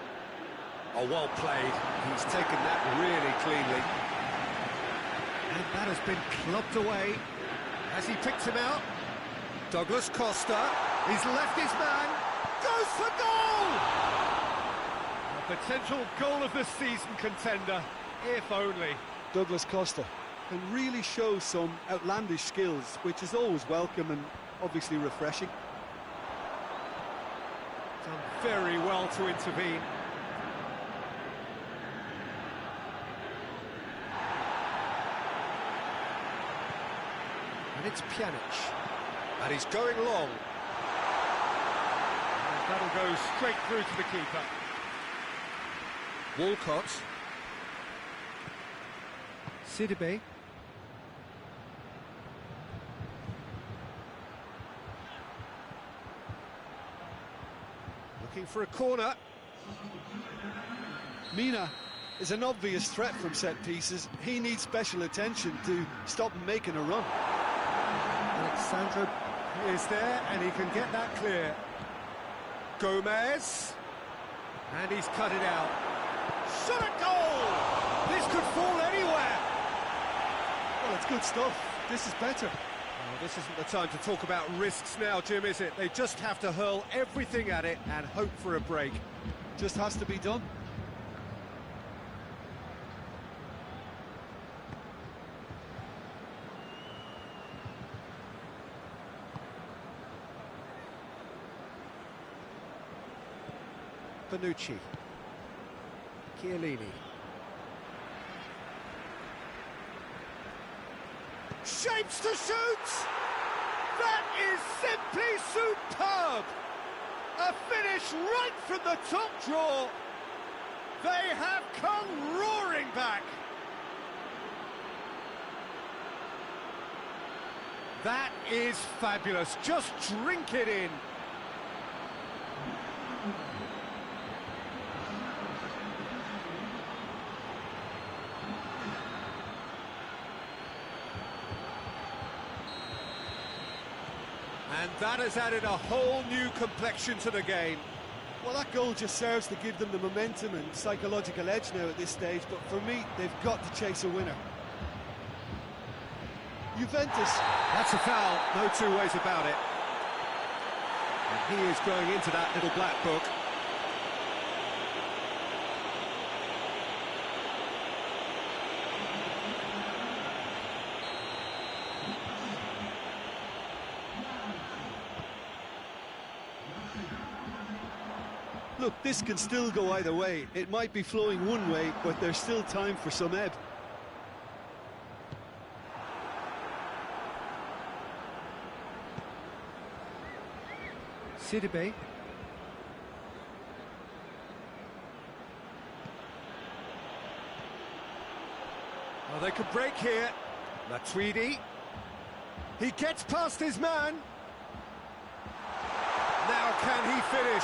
Oh, well played. He's taken that really cleanly. And that has been clubbed away. As he picks him out, Douglas Costa. He's left his man. Goes for goal! A potential goal of the season contender, if only. Douglas Costa. can really show some outlandish skills, which is always welcome and obviously refreshing. Done very well to intervene. And it's Pjanic. And he's going long. And that'll go straight through to the keeper. Walcott. Sidibe. Looking for a corner. Mina is an obvious threat from set pieces. He needs special attention to stop him making a run. Alexandro is there, and he can get that clear. Gomez. And he's cut it out. Shot a goal! This could fall anywhere. Well, it's good stuff. This is better. Oh, this isn't the time to talk about risks now, Jim, is it? They just have to hurl everything at it and hope for a break. Just has to be done. Bonucci. Chiellini. Shapes to shoot! That is simply superb! A finish right from the top draw. They have come roaring back. That is fabulous. Just drink it in. And that has added a whole new complexion to the game. Well, that goal just serves to give them the momentum and psychological edge now at this stage, but for me, they've got to chase a winner. Juventus. That's a foul, no two ways about it. And he is going into that little black book. Look, this can still go either way. It might be flowing one way, but there's still time for some ebb. Sidibe. Oh, they could break here. Matuidi. He gets past his man. Now can he finish?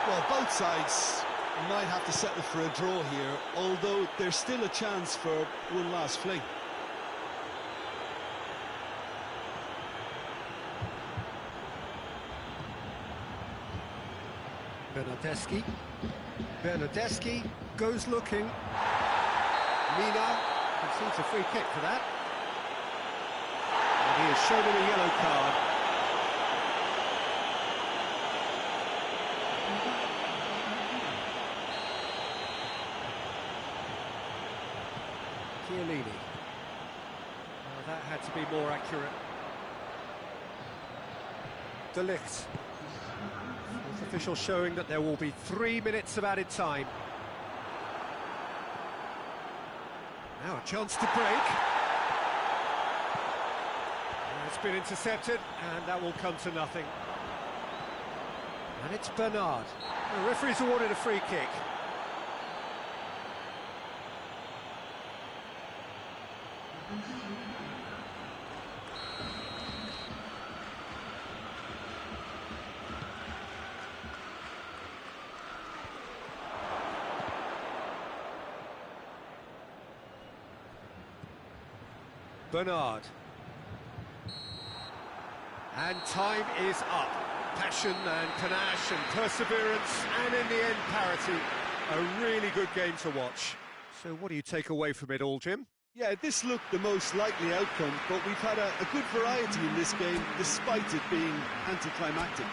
Well, both sides might have to settle for a draw here, although there's still a chance for one last fling. Bernardeschi goes looking. Mina concedes a free kick for that. And he is shown him a yellow card. Chiellini. Oh, that had to be more accurate. De Ligt. Fourth official showing that there will be 3 minutes of added time. Now a chance to break. It's been intercepted, and that will come to nothing. And it's Bernard. The referee's awarded a free kick. Bernard. And time is up. Passion and panache and perseverance, and in the end, parity. A really good game to watch. So what do you take away from it all, Jim? Yeah, this looked the most likely outcome, but we've had a good variety in this game, despite it being anticlimactic.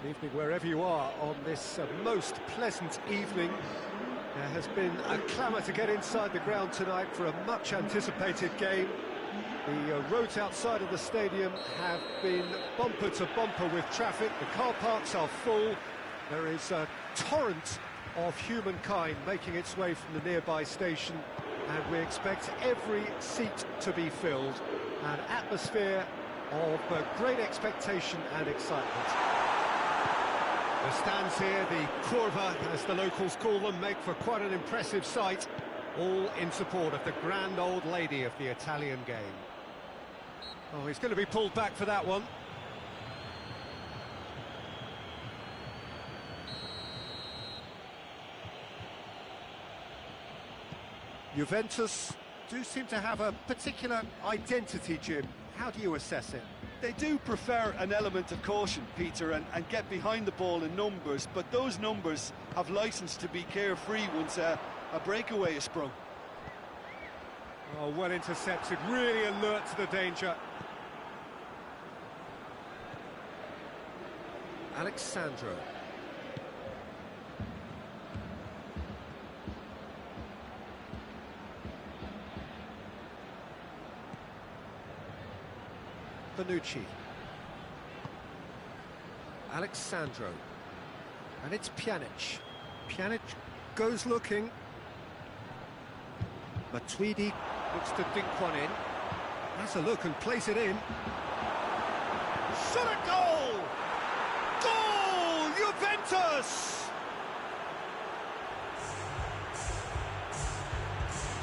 Good evening wherever you are on this most pleasant evening. There has been a clamour to get inside the ground tonight for a much-anticipated game. The roads outside of the stadium have been bumper to bumper with traffic. The car parks are full. There is a torrent of humankind making its way from the nearby station, and we expect every seat to be filled. An atmosphere of great expectation and excitement. The stands here, the curva, as the locals call them, make for quite an impressive sight, all in support of the grand old lady of the Italian game. Oh, he's going to be pulled back for that one. Juventus do seem to have a particular identity, Jim. How do you assess it? They do prefer an element of caution, Peter, and get behind the ball in numbers, but those numbers have licence to be carefree once a breakaway is sprung. Oh, well intercepted, really alert to the danger. Alexandro. Bonucci. Alexandro. And it's Pjanic. Pjanic goes looking. Matuidi looks to dink one in. Has a look and plays it in. Shot a goal! Goal! Juventus!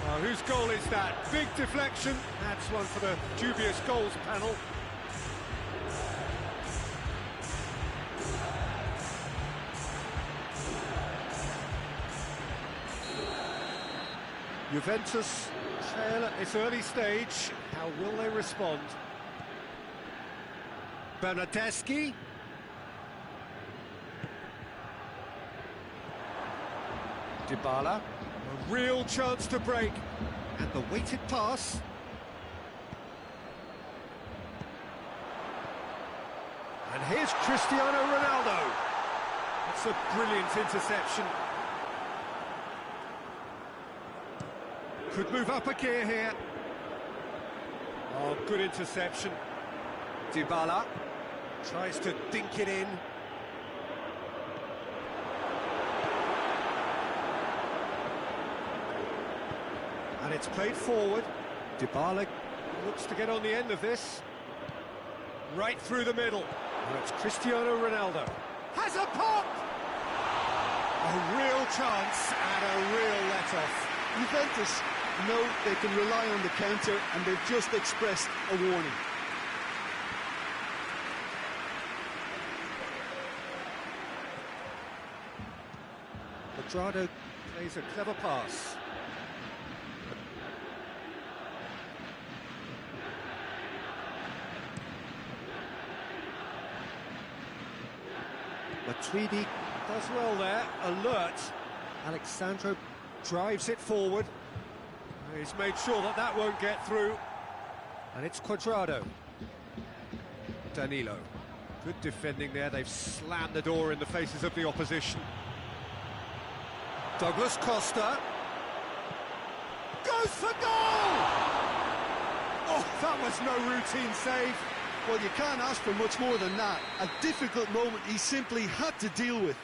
Oh, whose goal is that? Big deflection. That's one for the dubious goals panel. Juventus trail at this early stage. How will they respond? Bernardeschi. Dybala. A real chance to break. And the weighted pass. And here's Cristiano Ronaldo. That's a brilliant interception. Could move up a gear here. Oh, good interception. Dybala tries to dink it in. And it's played forward. Dybala looks to get on the end of this. Right through the middle. And it's Cristiano Ronaldo. Has a pop! A real chance and a real let-off. Juventus know they can rely on the counter, and they've just expressed a warning. Quadrado plays a clever pass. Matuidi does well there, alert. Alexandro drives it forward. He's made sure that that won't get through. And it's Quadrado. Danilo. Good defending there. They've slammed the door in the faces of the opposition. Douglas Costa. Goes for goal! Oh, that was no routine save. Well, you can't ask for much more than that. A difficult moment he simply had to deal with.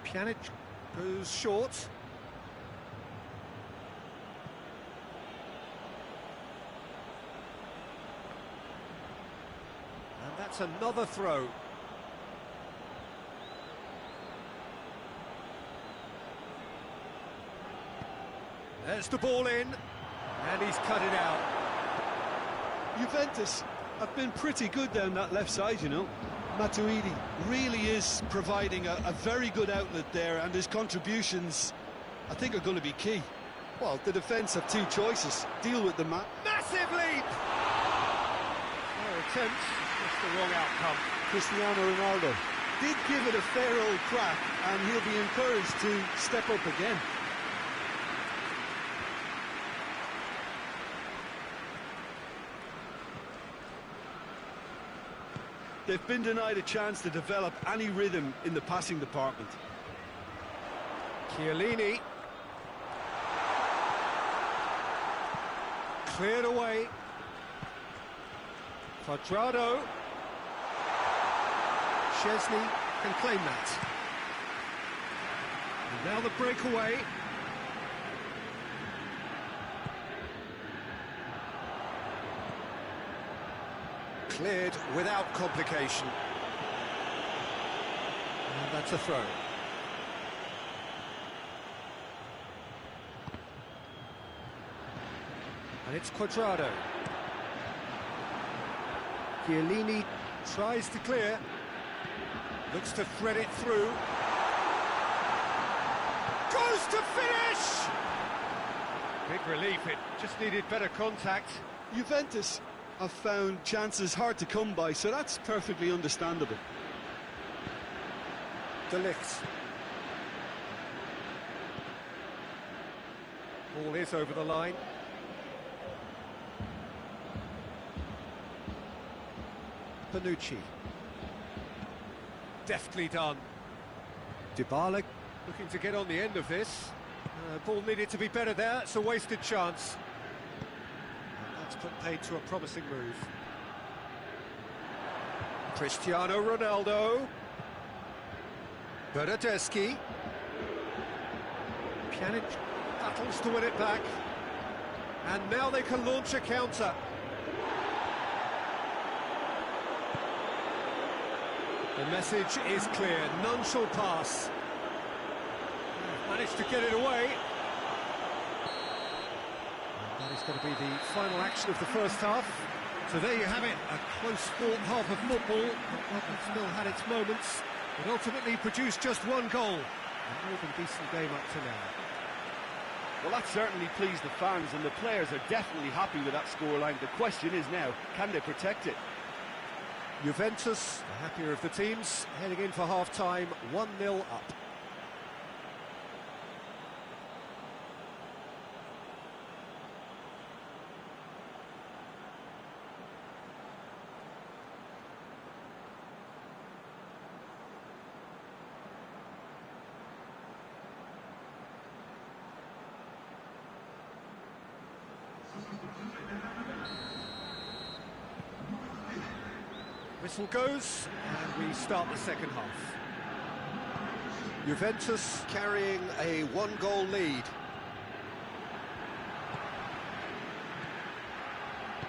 Pjanic goes short. And that's another throw. There's the ball in, and he's cut it out. Juventus have been pretty good down that left side, you know. Matuidi really is providing a very good outlet there, and his contributions, I think, are going to be key. Well, the defence have two choices. Deal with the Massive leap! No attempt, just the wrong outcome. Cristiano Ronaldo did give it a fair old crack, and he'll be encouraged to step up again. They've been denied a chance to develop any rhythm in the passing department. Chiellini. Cleared away. Quadrado. Chesney can claim that. And now the breakaway. Cleared without complication. And that's a throw. And it's Quadrado. Chiellini tries to clear. Looks to thread it through. Goes to finish! Big relief, it just needed better contact. Juventus have found chances hard to come by, so that's perfectly understandable. De Ligt. Ball is over the line. Bonucci. Deftly done. Dybala looking to get on the end of this. Ball needed to be better there, it's a wasted chance. And that's put paid to a promising move. Cristiano Ronaldo. Bernardeschi. Pjanic battles to win it back. And now they can launch a counter. The message is clear, none shall pass. Managed to get it away. And that is going to be the final action of the first half. So there you have it, a close-fought half of football, but one that still had its moments, but ultimately produced just one goal. A more than decent game up to now. Well, that certainly pleased the fans, and the players are definitely happy with that scoreline. The question is now, can they protect it? Juventus, the happier of the teams, heading in for half-time, 1-0 up. Whistle goes, and we start the second half. Juventus carrying a one-goal lead.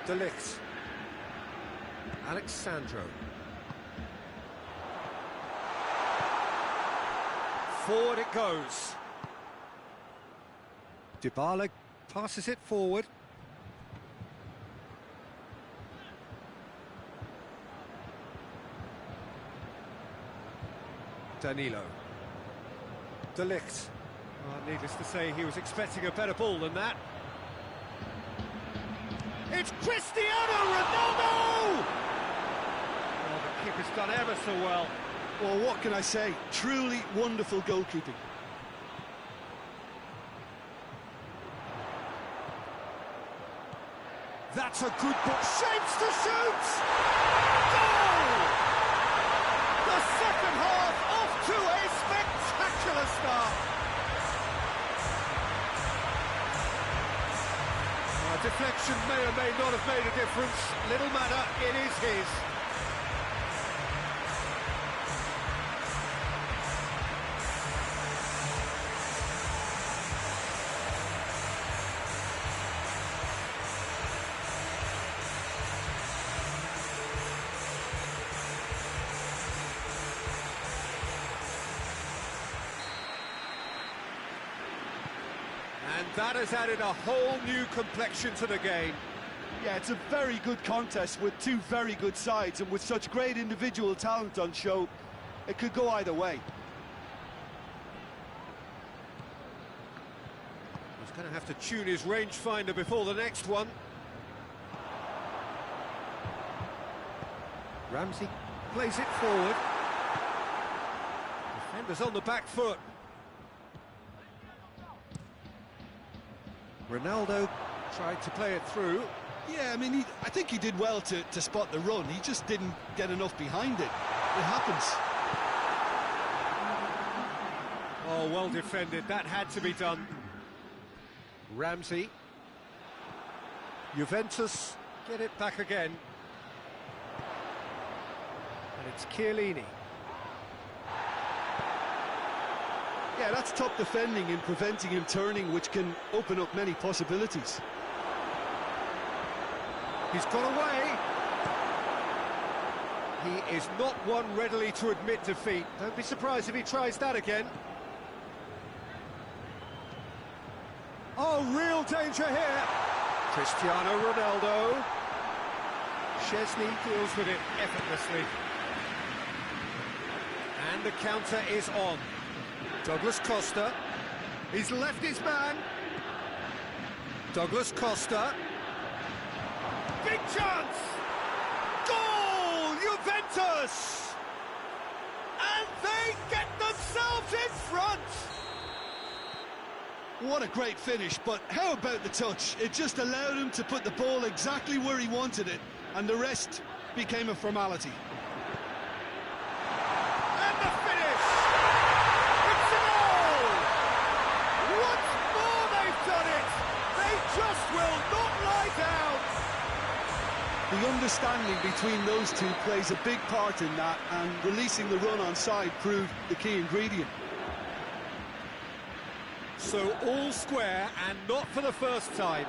De Ligt. Alexandro. Forward it goes. Dybala passes it forward. Danilo. De Ligt. Well, needless to say, he was expecting a better ball than that. It's Cristiano Ronaldo! Oh, the keeper's done ever so well. Well, what can I say? Truly wonderful goalkeeping. That's a good ball. Shapes to shoot! Goal! The second half off to a spectacular start. Deflection may or may not have made a difference. Little matter, it is his. And that has added a whole new complexion to the game. Yeah, it's a very good contest with two very good sides, and with such great individual talent on show, it could go either way. He's going to have to tune his rangefinder before the next one. Ramsey plays it forward. Defenders on the back foot. Ronaldo tried to play it through. Yeah, I mean, I think he did well to spot the run. He just didn't get enough behind it. It happens. Oh, well defended. That had to be done. Ramsey. Juventus get it back again. And it's Chiellini. Yeah, that's top defending and preventing him turning, which can open up many possibilities. He's got away. He is not one readily to admit defeat. Don't be surprised if he tries that again. Oh, real danger here. Cristiano Ronaldo. Chesney deals with it effortlessly. And the counter is on. Douglas Costa. He's left his man. Douglas Costa. Big chance! Goal! Juventus! And they get themselves in front! What a great finish, but how about the touch? It just allowed him to put the ball exactly where he wanted it, and the rest became a formality. And the finish! It's a goal! Once more they've done it! They just will not lie down! The understanding between those two plays a big part in that, and releasing the run on side proved the key ingredient. So all square, and not for the first time.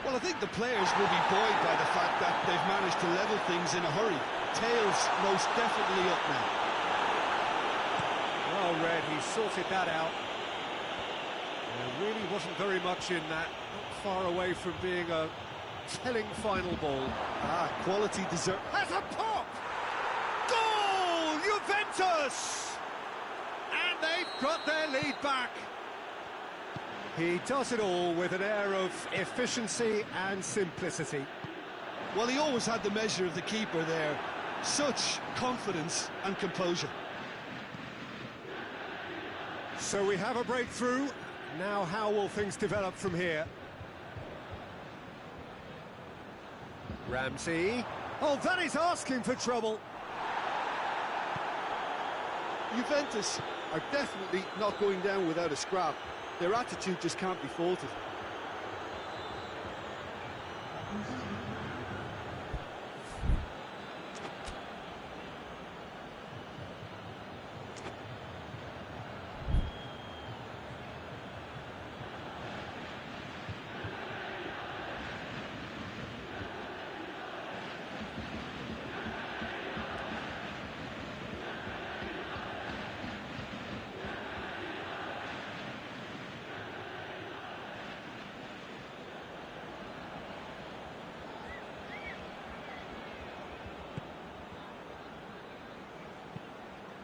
Well, I think the players will be buoyed by the fact that they've managed to level things in a hurry. Tails most definitely up now. Well read, he sorted that out. There really wasn't very much in that. Not far away from being a telling final ball. Quality dessert. Has a pop! Goal! Juventus! And they've got their lead back. He does it all with an air of efficiency and simplicity. Well, he always had the measure of the keeper there. Such confidence and composure. So we have a breakthrough. Now how will things develop from here? Ramsey. Oh, that is asking for trouble. Juventus are definitely not going down without a scrap. Their attitude just can't be faulted.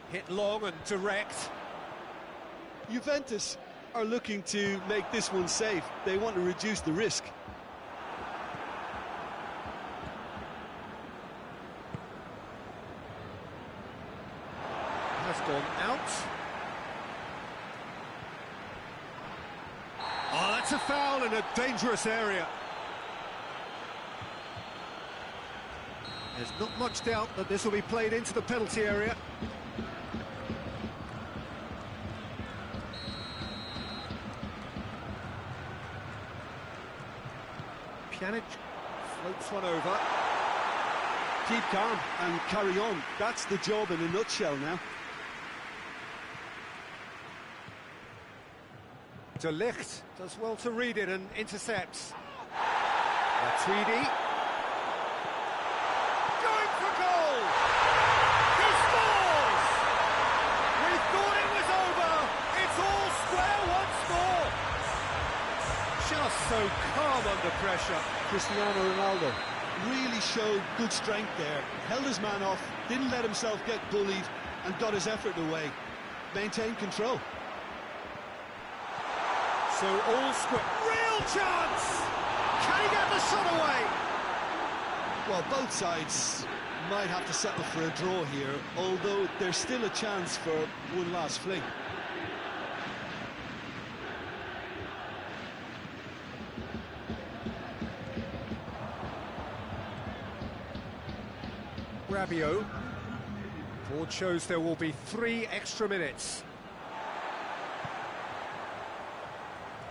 Hit long and direct. Juventus are looking to make this one safe. They want to reduce the risk. Has gone out. Oh, that's a foul in a dangerous area. There's not much doubt that this will be played into the penalty area. Pjanic floats one over. Keep calm and carry on. That's the job in a nutshell now. De Ligt does well to read it and intercepts. Matuidi. Going for goal! He scores! We thought it was over. It's all square once more. Just so calm under pressure. Cristiano Ronaldo really showed good strength there. Held his man off, didn't let himself get bullied, and got his effort away. Maintained control. So all square. Real chance! Can he get the shot away? Well, both sides might have to settle for a draw here, although there's still a chance for one last fling. Rabiot. Board shows there will be 3 extra minutes.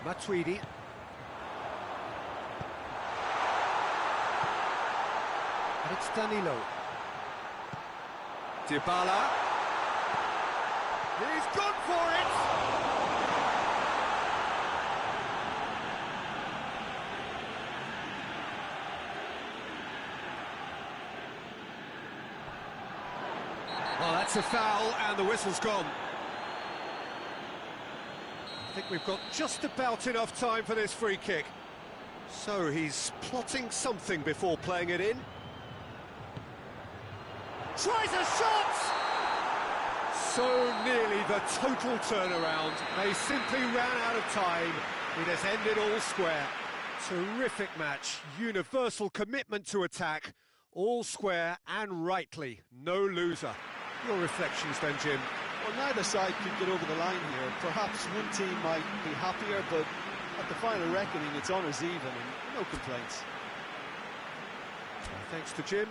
Matuidi. And it's Danilo. Dybala. He's gone for it! Well, that's a foul, and the whistle's gone. I think we've got just about enough time for this free kick. So he's plotting something before playing it in. Tries a shot! So nearly the total turnaround. They simply ran out of time. It has ended all square. Terrific match, universal commitment to attack, all square and rightly, no loser. Your reflections then, Jim? Well, neither side could get over the line here. Perhaps one team might be happier, but at the final reckoning, it's honours even and no complaints. Thanks to Jim.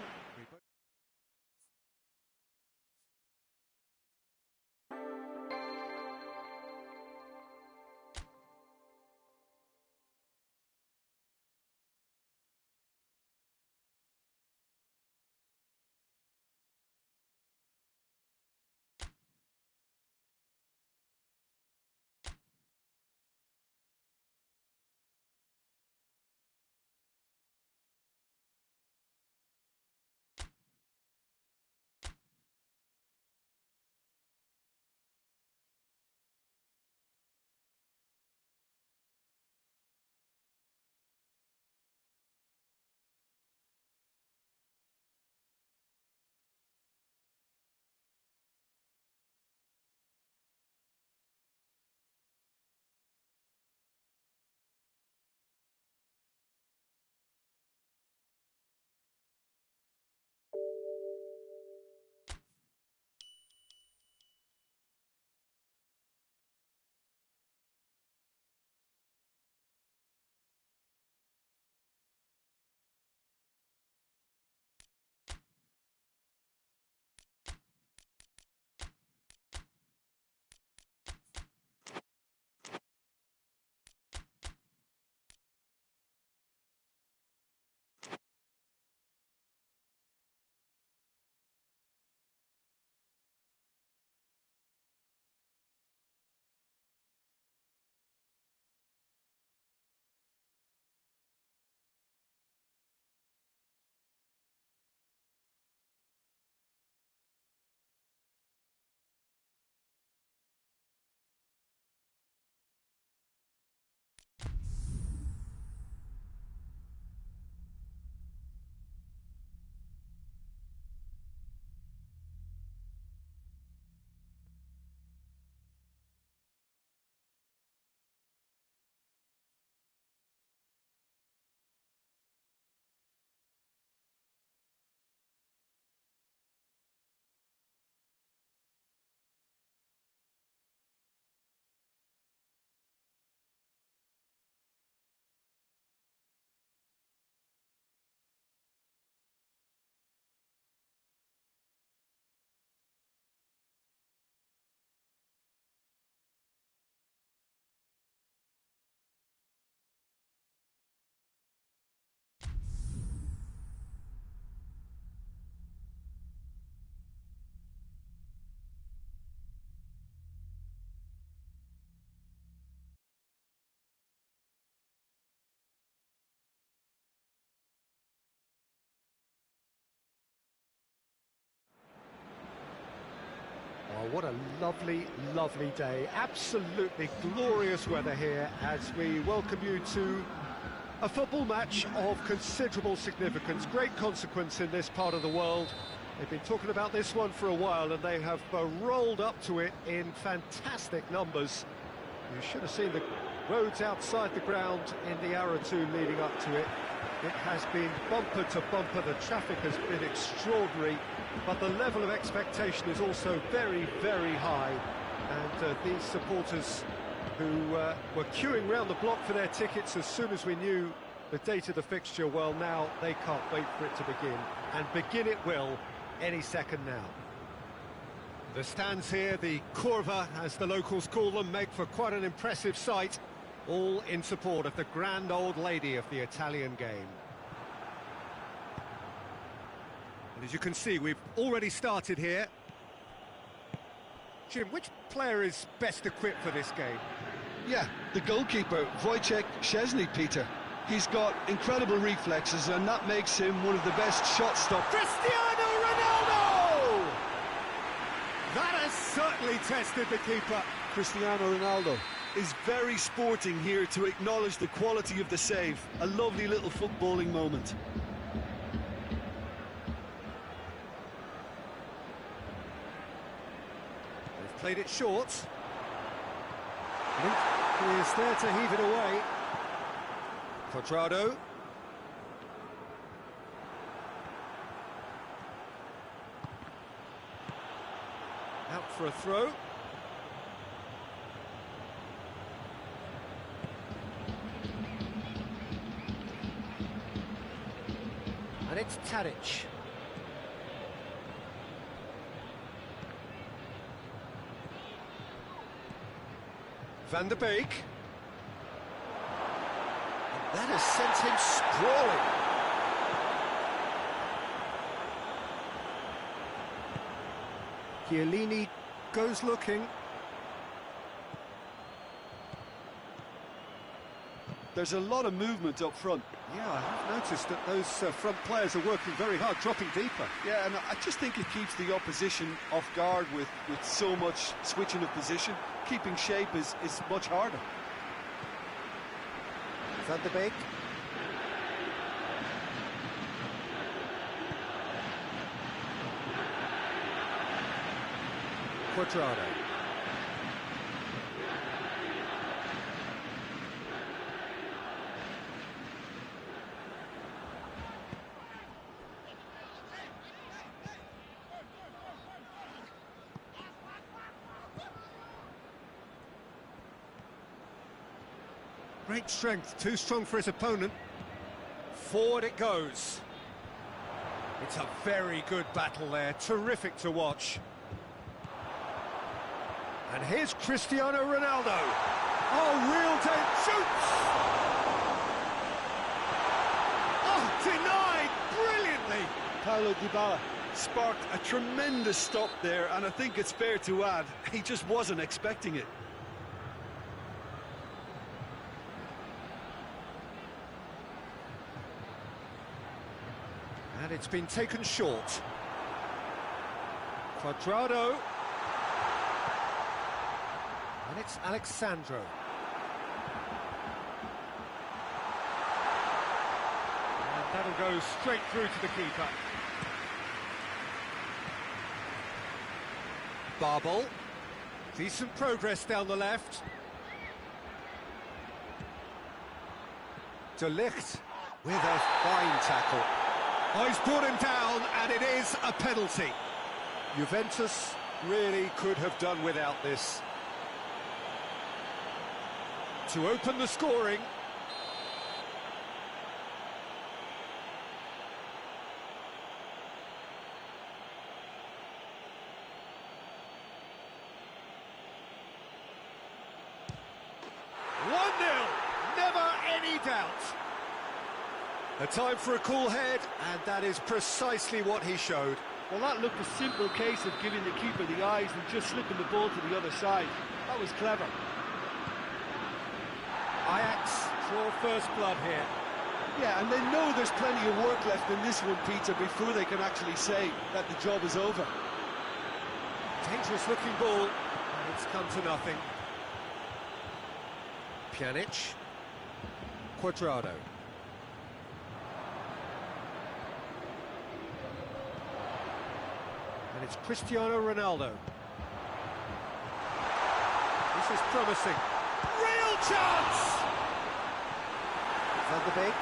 Oh, what a lovely, lovely day. Absolutely glorious weather here as we welcome you to a football match of considerable significance, great consequence in this part of the world. They've been talking about this one for a while and they have rolled up to it in fantastic numbers. You should have seen the roads outside the ground in the hour or two leading up to it. It has been bumper to bumper, the traffic has been extraordinary, but the level of expectation is also very, very high. And these supporters who were queuing round the block for their tickets as soon as we knew the date of the fixture, well, now they can't wait for it to begin. And begin it will, any second now. The stands here, the curva, as the locals call them, make for quite an impressive sight, all in support of the grand old lady of the Italian game. And as you can see, we've already started here. Jim, which player is best equipped for this game? Yeah, the goalkeeper, Wojciech Szczesny, Peter. He's got incredible reflexes, and that makes him one of the best shot stoppers. Cristiano Ronaldo! That has certainly tested the keeper. Cristiano Ronaldo is very sporting here to acknowledge the quality of the save. A lovely little footballing moment. They've played it short. He is there to heave it away. Quadrado. Out for a throw. And it's Tadic. Van der Beek. And that has sent him sprawling. Chiellini goes looking. There's a lot of movement up front. Yeah, I have noticed that those front players are working very hard, dropping deeper. Yeah, and I just think it keeps the opposition off guard with so much switching of position. Keeping shape is much harder. Van der Beek. Quadrado. Great strength, too strong for his opponent. Forward it goes. It's a very good battle there, terrific to watch. And here's Cristiano Ronaldo. Oh, real danger, shoots! Oh, denied brilliantly. Paulo Dybala sparked a tremendous stop there, and I think it's fair to add, he just wasn't expecting it. And it's been taken short. Quadrado. And it's Alexandro. And that'll go straight through to the keeper. Barbel. Decent progress down the left. De Ligt with a fine tackle. Oh, he's brought him down, and it is a penalty. Juventus really could have done without this. To open the scoring. Never any doubt. A time for a cool head, and that is precisely what he showed. Well, that looked a simple case of giving the keeper the eyes and just slipping the ball to the other side. That was clever. Ajax draw first blood here. Yeah, and they know there's plenty of work left in this one, Peter, before they can actually say that the job is over. Dangerous looking ball, and it's come to nothing. Pjanic. Quadrado. And it's Cristiano Ronaldo. This is promising. Real chance! Van der Beek.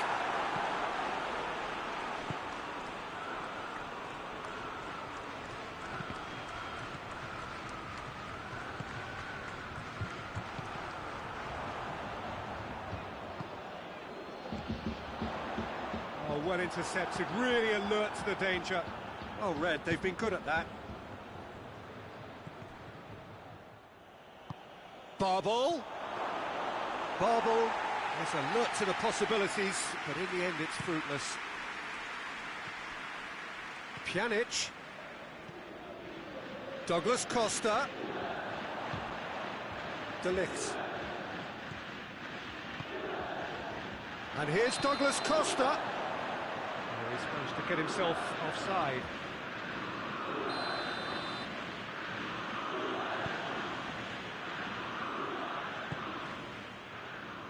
Oh, well intercepted, really alert to the danger. Oh, Red, they've been good at that. Barble. Barble is alert to the possibilities, but in the end it's fruitless. Pjanic. Douglas Costa. De Ligt. And here's Douglas Costa. Oh, he's managed to get himself offside.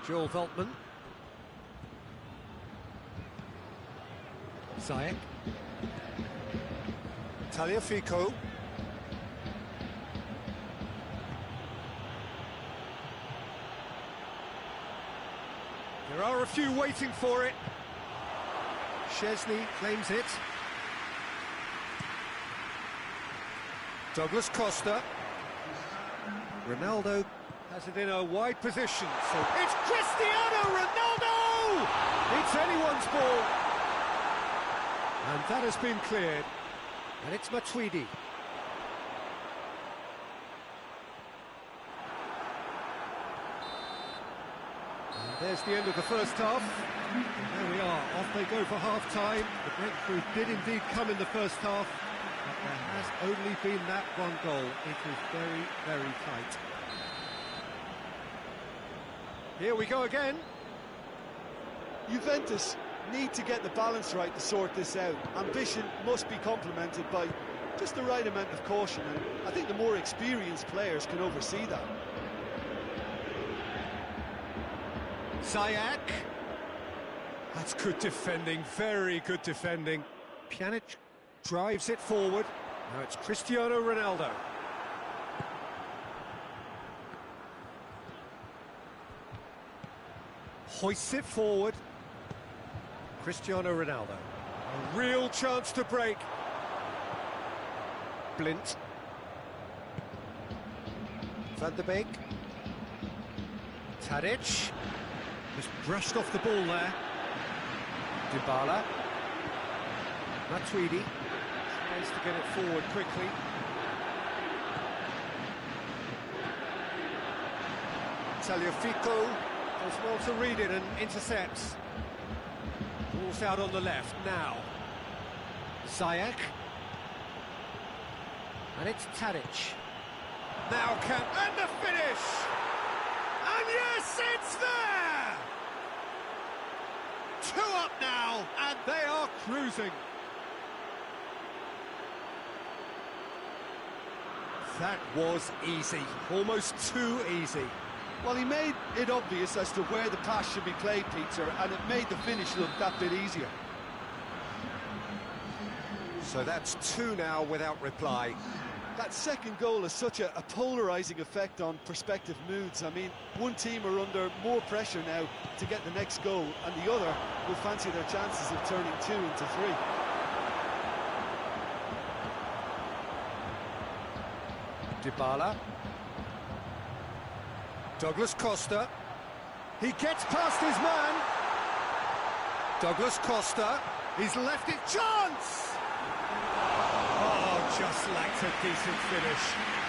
Joel Veltman. Ziyech. Tagliafico. There are a few waiting for it. Chesney claims it. Douglas Costa. Ronaldo has it in a wide position, so it's Cristiano Ronaldo! It's anyone's ball. And that has been cleared. And it's Matuidi. And there's the end of the first half. And there we are, off they go for half-time. The breakthrough did indeed come in the first half, but there has only been that one goal. It is very, very tight. Here we go again. Juventus need to get the balance right to sort this out. Ambition must be complemented by just the right amount of caution, and I think the more experienced players can oversee that. Ziyech. That's good defending, very good defending. Pjanic drives it forward. Now it's Cristiano Ronaldo. Hoists it forward. Cristiano Ronaldo. A real chance to break. Blint. Van der Beek. Tadic. Just brushed off the ball there. Dybala. Matuidi. Tries to get it forward quickly. Tagliafico does well to read it and intercepts. Ball's out on the left now. Ziyech. And it's Tadic. Now and the finish! And yes, it's there! 2 up now, and they are cruising. That was easy, almost too easy. Well, he made it obvious as to where the pass should be played, Peter, and it made the finish look that bit easier. So that's 2 now without reply. That second goal has such a polarising effect on prospective moods. I mean, one team are under more pressure now to get the next goal, and the other will fancy their chances of turning 2 into 3. Dybala. Douglas Costa. He gets past his man. Douglas Costa. He's left it. Chance! Oh, just lacked a decent finish.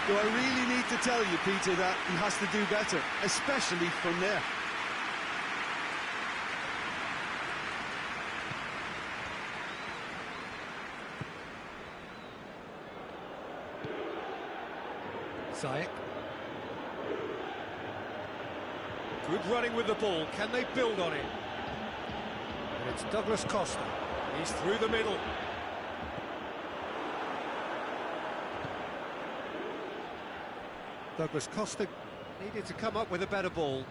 Do I really need to tell you, Peter, that he has to do better, especially from there? Ziyech. Good running with the ball. Can they build on it? And it's Douglas Costa. He's through the middle. Douglas Costa needed to come up with a better ball.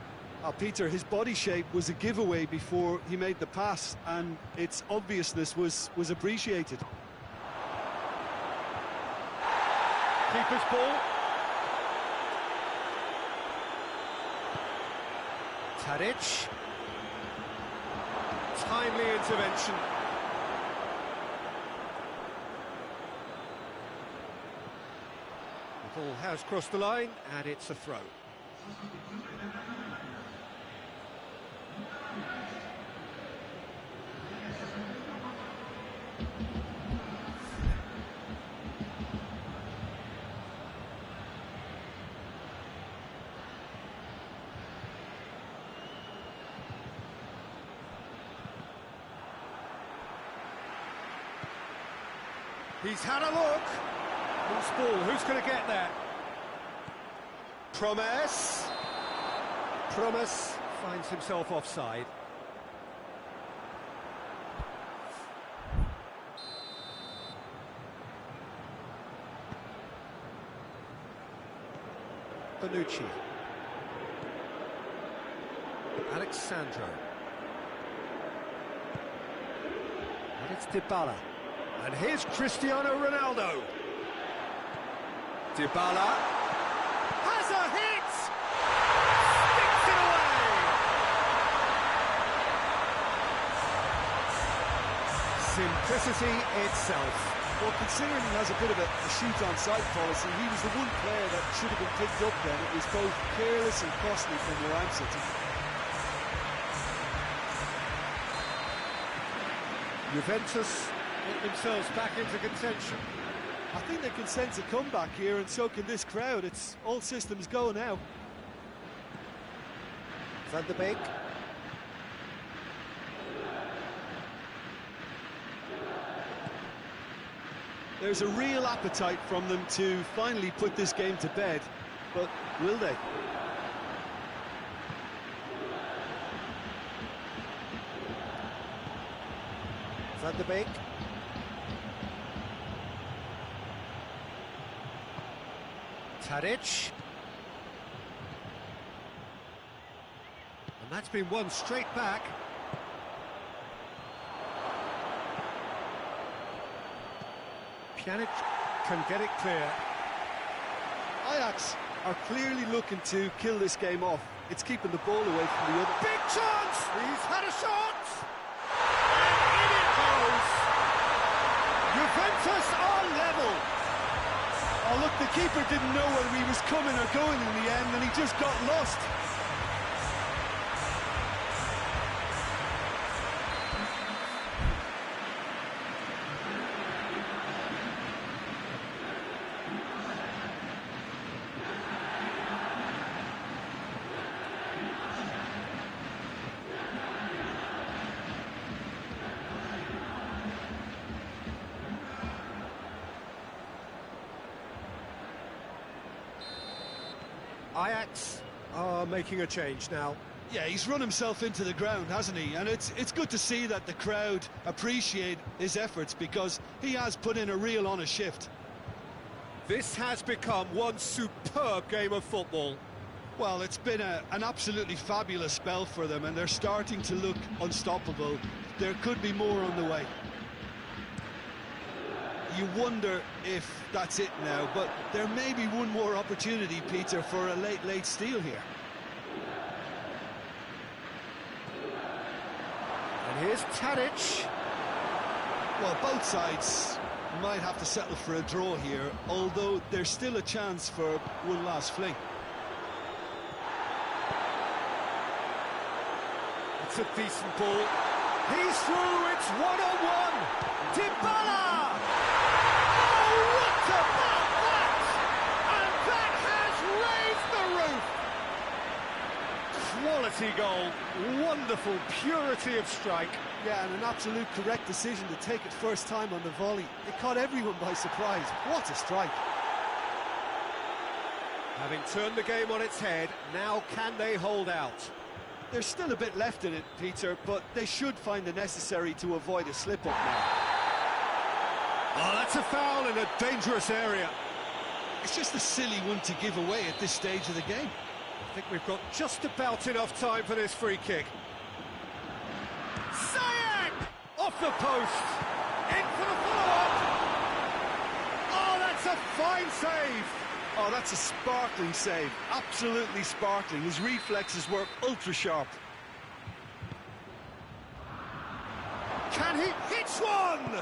Peter, his body shape was a giveaway before he made the pass, and its obviousness was appreciated. Keeper's ball. Tadic. Timely intervention. The ball has crossed the line, and it's a throw. He's had a look. Loose ball, who's going to get there? Promise. Promise finds himself offside. Bonucci. Alexandro. And it's Dybala. And here's Cristiano Ronaldo. Dybala has a hit! Sticks it away! Simplicity itself. Well, considering he has a bit of a shoot-on-sight policy, he was the one player that should have been picked up then. It was both careless and costly from where I'm sitting. Juventus get themselves back into contention. I think they can sense a comeback here, and so can this crowd. It's all systems go now. Van de Beek. There's a real appetite from them to finally put this game to bed, but will they? Van de Beek. Tadic. And that's been won straight back. Pjanic can get it clear. Ajax are clearly looking to kill this game off. It's keeping the ball away from the other. Big chance! He's had a shot! And in it goes! Juventus are level! Oh, look, the keeper didn't know whether he was coming or going in the end, and he just got lost. Ajax are making a change now. Yeah, he's run himself into the ground, hasn't he? And it's good to see that the crowd appreciate his efforts, because he has put in a real honest shift. This has become one superb game of football. Well, it's been an absolutely fabulous spell for them, and they're starting to look unstoppable. There could be more on the way. You wonder if that's it now, but there may be one more opportunity, Peter, for a late steal here. And here's Tadic. Well, both sides might have to settle for a draw here, although there's still a chance for one last fling. It's a decent ball. He's through, it's one-on-one. Dybala! Oh, what about that? And that has raised the roof. Quality goal, wonderful purity of strike. Yeah, and an absolute correct decision to take it first time on the volley. It caught everyone by surprise. What a strike. Having turned the game on its head, now can they hold out? There's still a bit left in it, Peter, but they should find the necessary to avoid a slip-up now. Oh, that's a foul in a dangerous area. It's just a silly one to give away at this stage of the game. I think we've got just about enough time for this free kick. Sayek! Off the post. In for the follow-up. Oh, that's a fine save. Oh, that's a sparkling save. Absolutely sparkling. His reflexes were ultra-sharp. Can he hit one?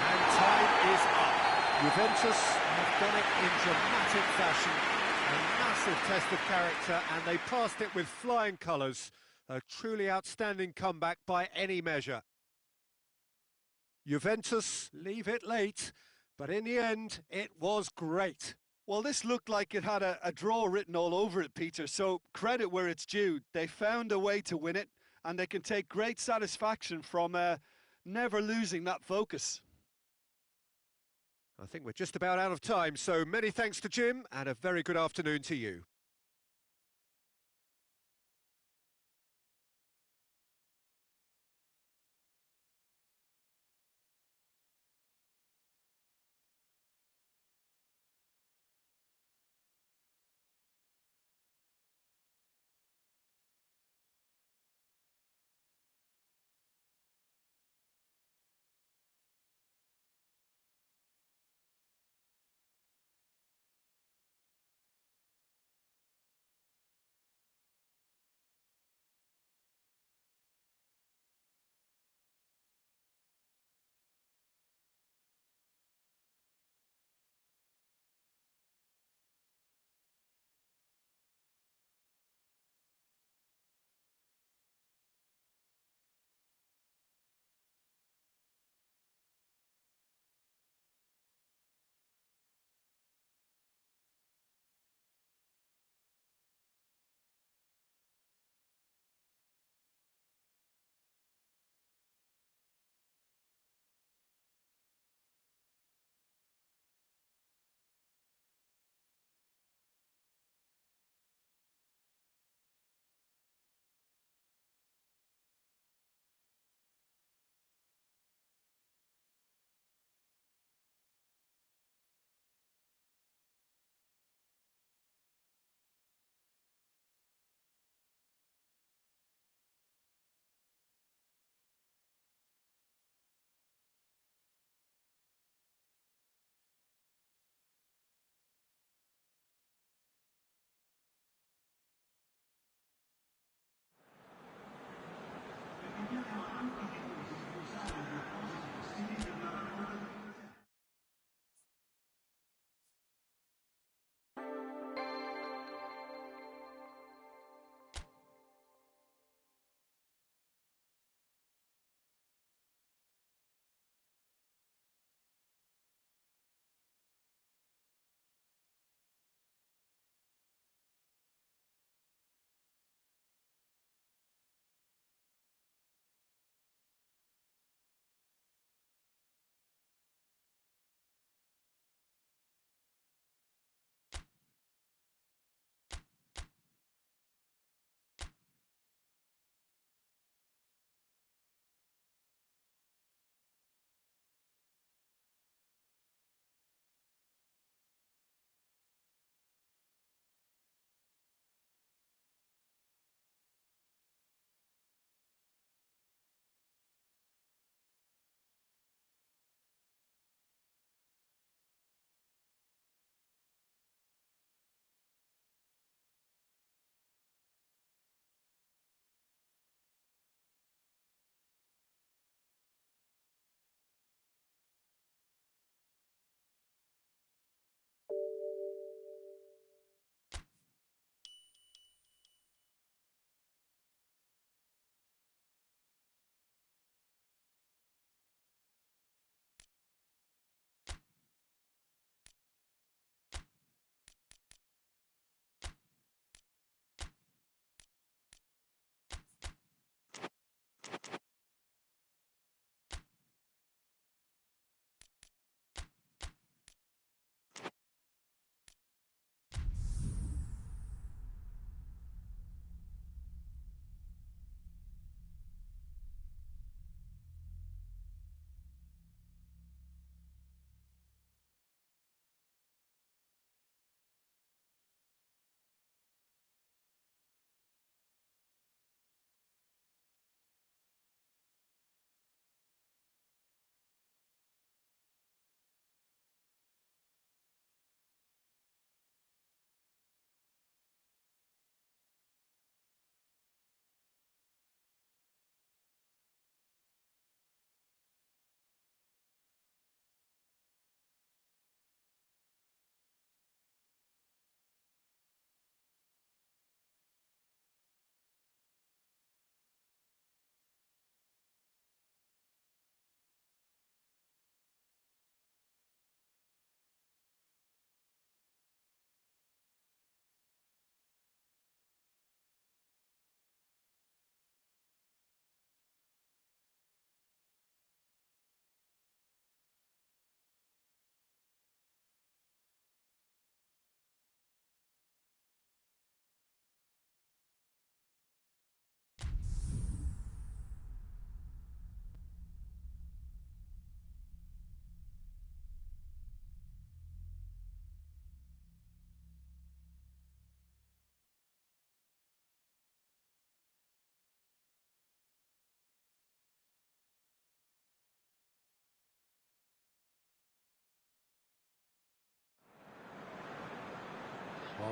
And time is up. Juventus have done it in dramatic fashion. A massive test of character, and they passed it with flying colours. A truly outstanding comeback by any measure. Juventus leave it late, but in the end, it was great. Well, this looked like it had a draw written all over it, Peter, so credit where it's due. They found a way to win it, and they can take great satisfaction from never losing that focus. I think we're just about out of time, so many thanks to Jim, and a very good afternoon to you.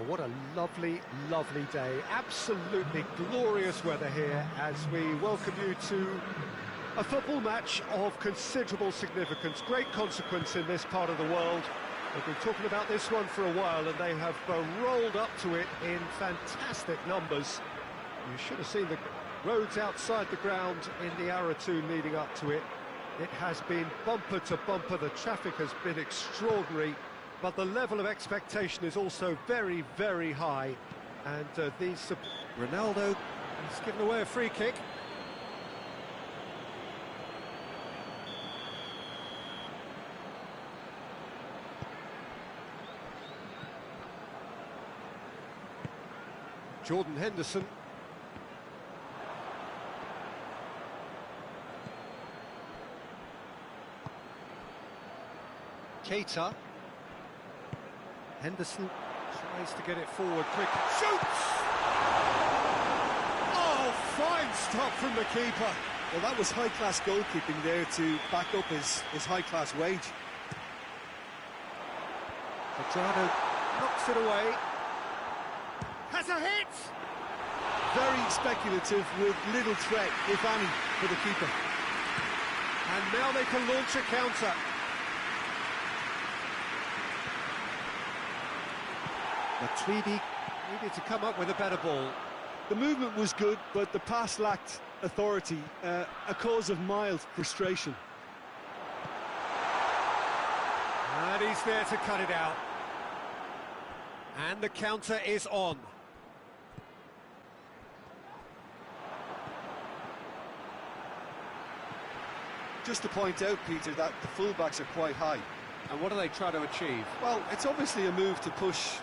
What a lovely, lovely day. Absolutely glorious weather here as we welcome you to a football match of considerable significance, great consequence in this part of the world. We've been talking about this one for a while and they have rolled up to it in fantastic numbers. You should have seen the roads outside the ground in the hour or two leading up to it. It has been bumper to bumper, the traffic has been extraordinary, but the level of expectation is also very, very high. And Ronaldo has given away a free kick. Jordan Henderson. Keita. Henderson tries to get it forward quick. Shoots! Oh, fine stop from the keeper. Well, that was high-class goalkeeping there to back up his high-class wage. Quadrado knocks it away. Has a hit! Very speculative with little threat, if any, for the keeper. And now they can launch a counter. Matuidi needed to come up with a better ball. The movement was good, but the pass lacked authority, a cause of mild frustration. And he's there to cut it out. And the counter is on. Just to point out, Peter, that the fullbacks are quite high. And what do they try to achieve? Well, it's obviously a move to push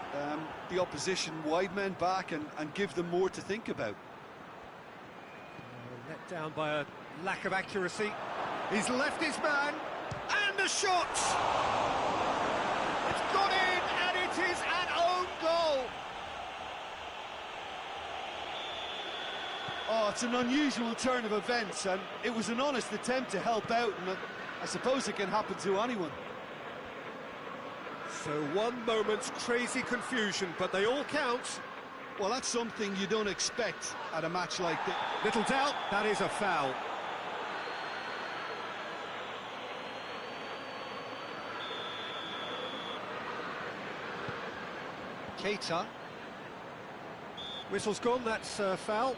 the opposition wide men back and give them more to think about. Let down by a lack of accuracy. He's left his man, and the shot! It's gone in, and it is an own goal! Oh, it's an unusual turn of events, and it was an honest attempt to help out, and I suppose it can happen to anyone. So one moment's crazy confusion, but they all count. Well, that's something you don't expect at a match like this. Little doubt, that is a foul. Keita. Whistle's gone, that's a foul.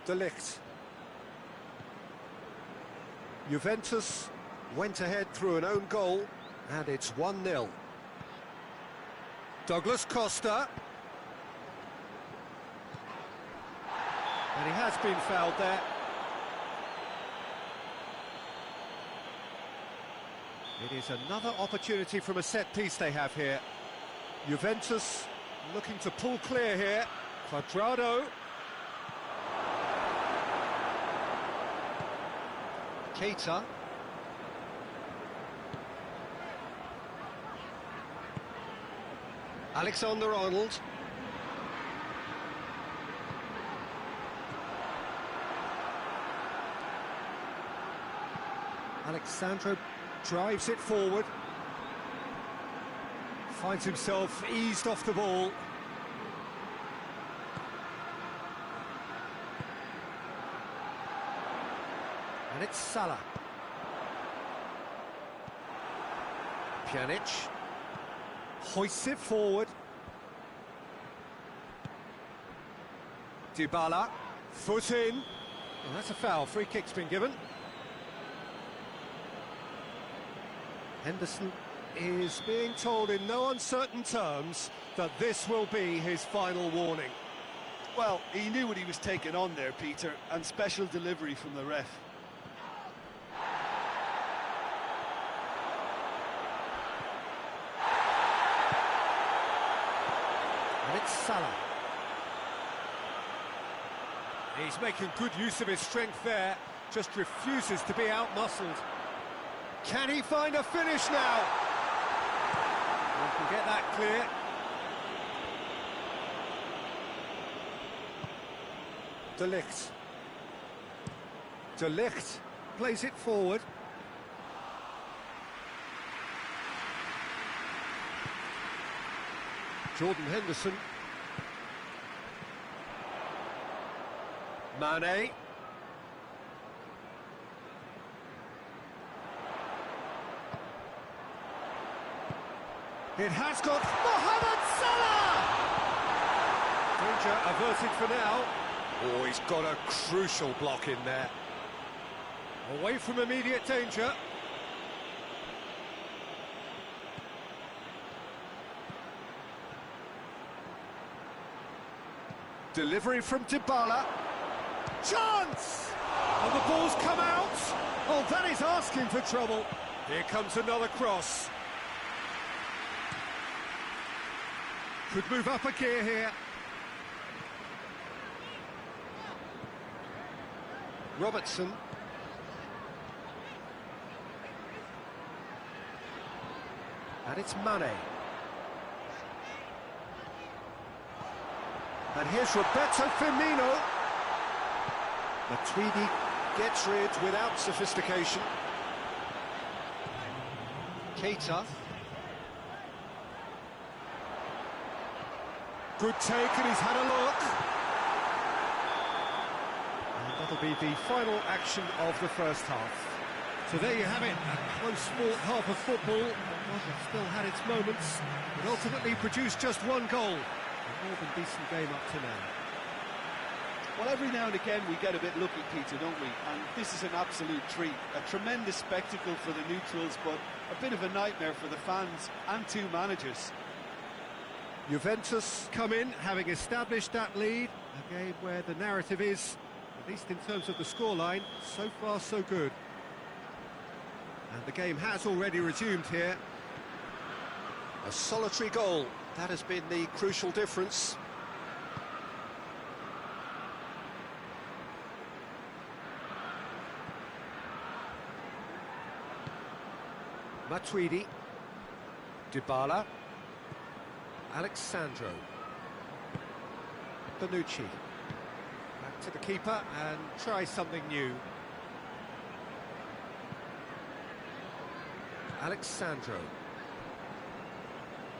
De Ligt. Juventus went ahead through an own goal, and it's 1-0. Douglas Costa. And he has been fouled there. It is another opportunity from a set piece they have here. Juventus looking to pull clear here. Quadrado. Keita. Alexander-Arnold. Alexandro drives it forward. Finds himself eased off the ball. And it's Salah. Pjanic hoists it forward. Dybala, foot in. Well, that's a foul. Free kick's been given. Henderson is being told in no uncertain terms that this will be his final warning. Well, he knew what he was taking on there, Peter, and special delivery from the ref. And it's Salah. He's making good use of his strength there, just refuses to be out-muscled. Can he find a finish now? We can get that clear. De Ligt. De Ligt plays it forward. Jordan Henderson. Mane. It has got Mohamed Salah! Danger averted for now. Oh, he's got a crucial block in there. Away from immediate danger. Delivery from Dybala. Chance! And the ball's come out. Oh, that is asking for trouble. Here comes another cross. Could move up a gear here. Robertson. And it's Mane. And here's Roberto Firmino. Matuidi gets rid without sophistication. Keita. Good take, and he's had a look. And that'll be the final action of the first half. So there you have it, a close-fought half of football. It still had its moments, but ultimately produced just one goal. A more than decent game up to now. Well, every now and again we get a bit lucky, Peter, don't we? And this is an absolute treat. A tremendous spectacle for the neutrals, but a bit of a nightmare for the fans and two managers. Juventus come in, having established that lead. A game where the narrative is, at least in terms of the scoreline, so far so good. And the game has already resumed here. A solitary goal, that has been the crucial difference. Matuidi. Dybala. Alexandro. Bonucci. Back to the keeper and try something new. Alexandro.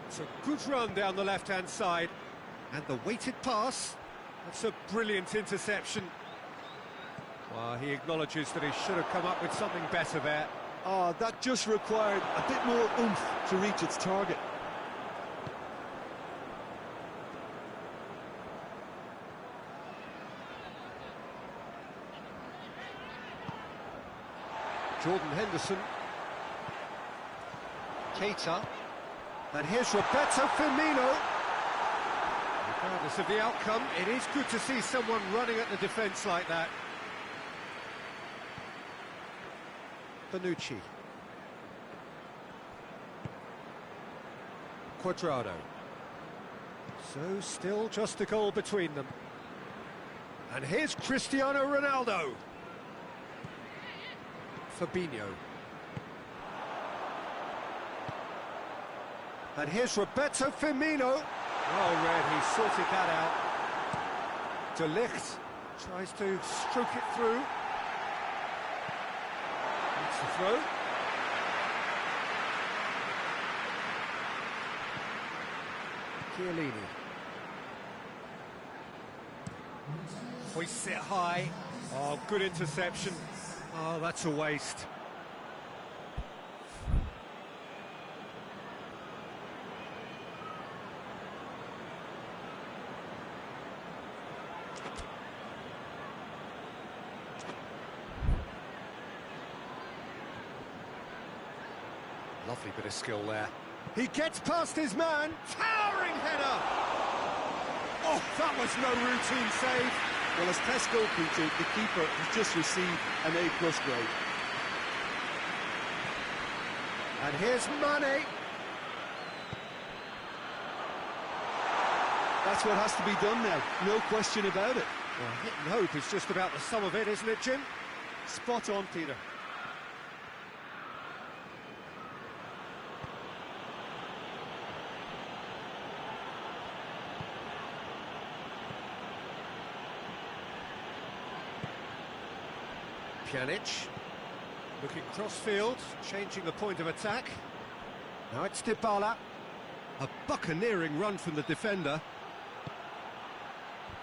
It's a good run down the left-hand side. And the weighted pass. That's a brilliant interception. Well, he acknowledges that he should have come up with something better there. Oh, that just required a bit more oomph to reach its target. Jordan Henderson. Keita. And here's Roberto Firmino. Regardless of the outcome, it is good to see someone running at the defence like that. Bonucci. Cuadrado. So still just a goal between them. And here's Cristiano Ronaldo. Fabinho. And here's Roberto Firmino. Well read, he sorted that out. De Ligt tries to stroke it through. That's the throw. Chiellini. Hoists it high. Oh, good interception. Oh, that's a waste. Lovely bit of skill there. He gets past his man. Towering header. Oh, that was no routine save. Well, as test goalkeeper, the keeper has just received an A+ grade. And here's Mane. That's what has to be done now, no question about it. Well, hit and hope is just about the sum of it, isn't it, Jim? Spot on, Peter. Pjanic, looking cross-field, changing the point of attack. Now it's Dybala. A buccaneering run from the defender.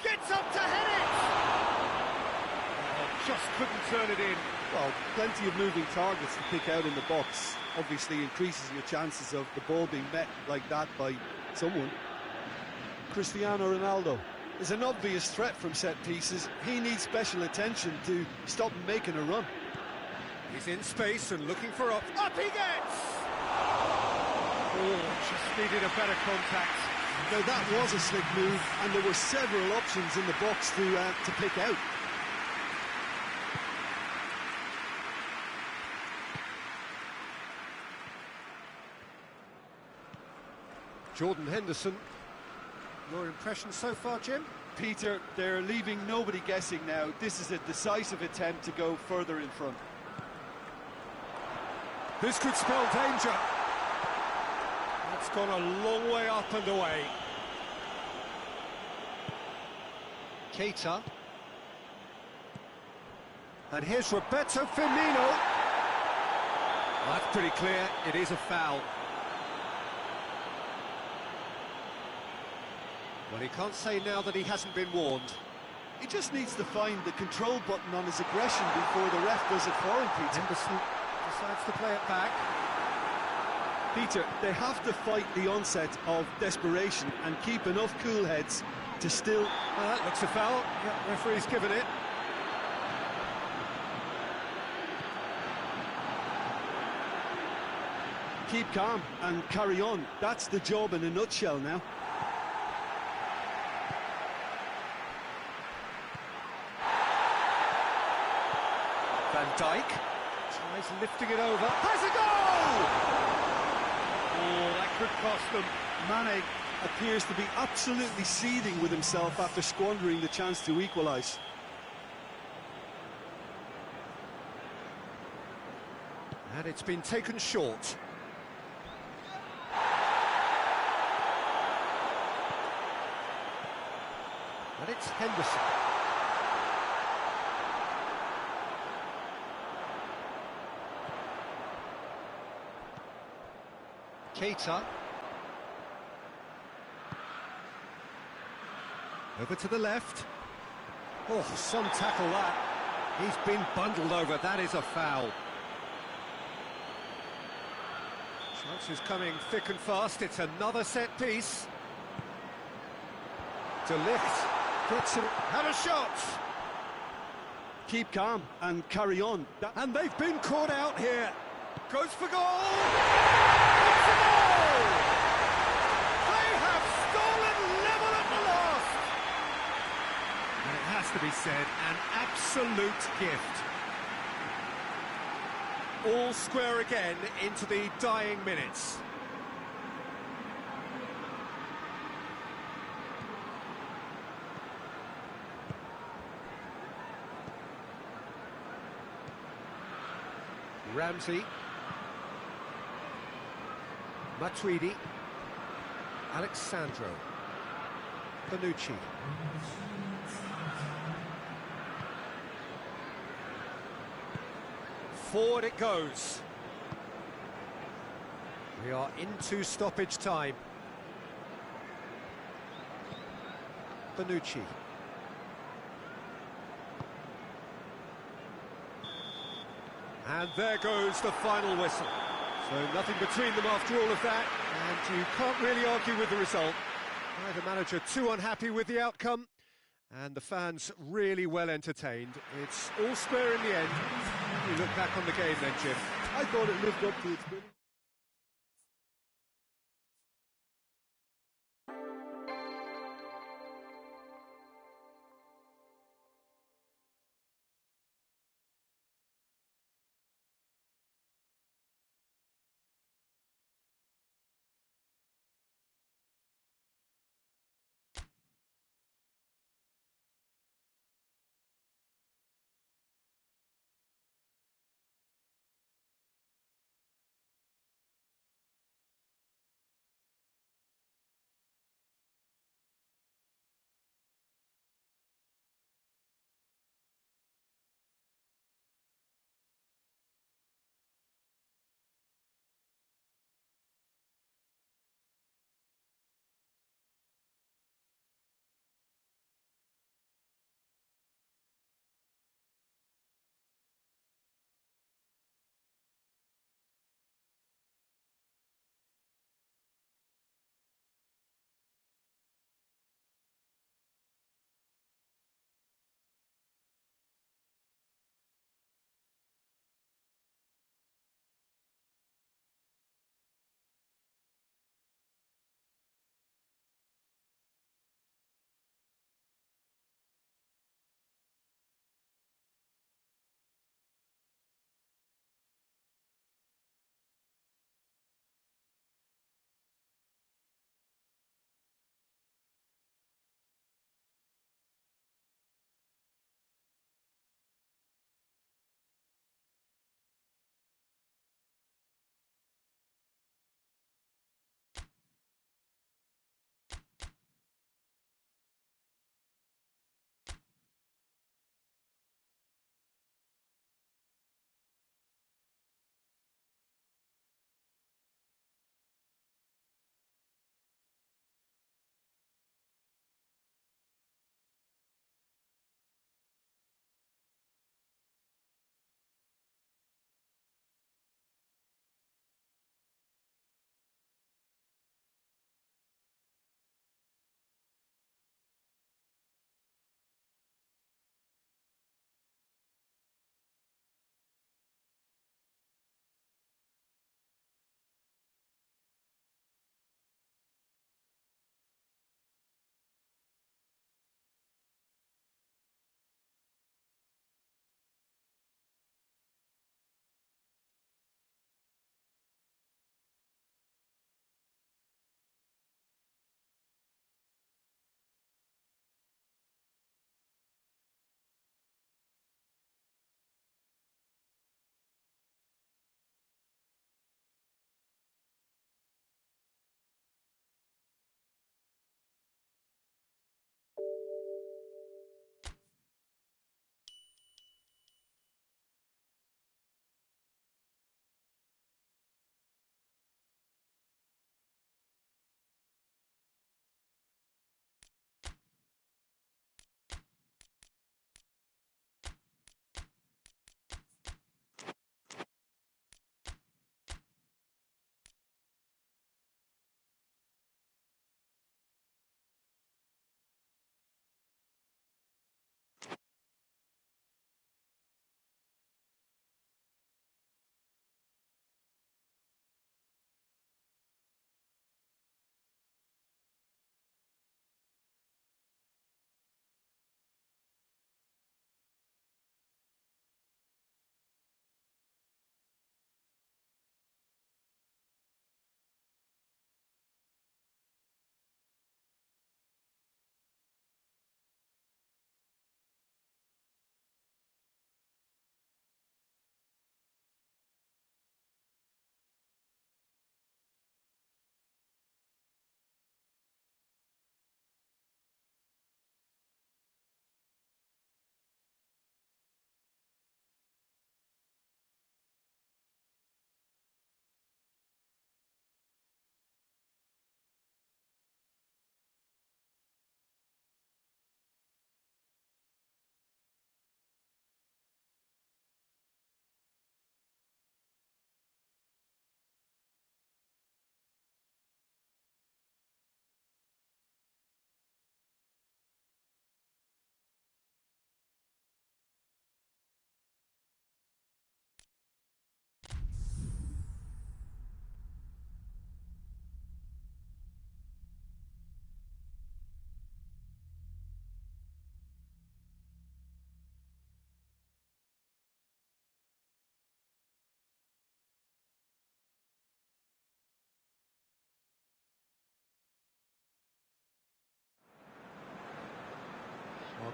Gets up to head it! Oh, just couldn't turn it in. Well, plenty of moving targets to pick out in the box. Obviously increases your chances of the ball being met like that by someone. Cristiano Ronaldo. There's an obvious threat from set pieces. He needs special attention to stop him making a run. He's in space and looking for Up he gets! Oh, just needed a better contact. Now that was a slick move, and there were several options in the box to pick out. Jordan Henderson. Your impression so far, Jim? Peter, they're leaving nobody guessing now. This is a decisive attempt to go further in front. This could spell danger. That's gone a long way up and away. Keita. And here's Roberto Firmino. Well, that's pretty clear. It is a foul. Well, he can't say now that he hasn't been warned. He just needs to find the control button on his aggression before the ref does it for him, Peter. Henderson decides to play it back. Peter, they have to fight the onset of desperation and keep enough cool heads to still... That looks a foul. Yeah, referee's given it. Keep calm and carry on. That's the job in a nutshell now. Van Dijk tries lifting it over. Has a goal! Oh, that could cost them. Mane appears to be absolutely seething with himself after squandering the chance to equalise. And it's been taken short. And it's Henderson. Keita. Over to the left. Oh, some tackle that. He's been bundled over. That is a foul. Chances coming thick and fast. It's another set piece. De Ligt gets it. Have a shot. Keep calm and carry on. And they've been caught out here. Goes for goal. It's a goal! They have stolen level at the last! And it has to be said, an absolute gift. All square again into the dying minutes. Ramsey. Matuidi. Alexandro. Bonucci. Forward it goes. We are into stoppage time. Bonucci. And there goes the final whistle. So nothing between them after all of that, and you can't really argue with the result. Neither manager too unhappy with the outcome, and the fans really well entertained. It's all square in the end. You look back on the game then, Jim. I thought it lived up to its billing.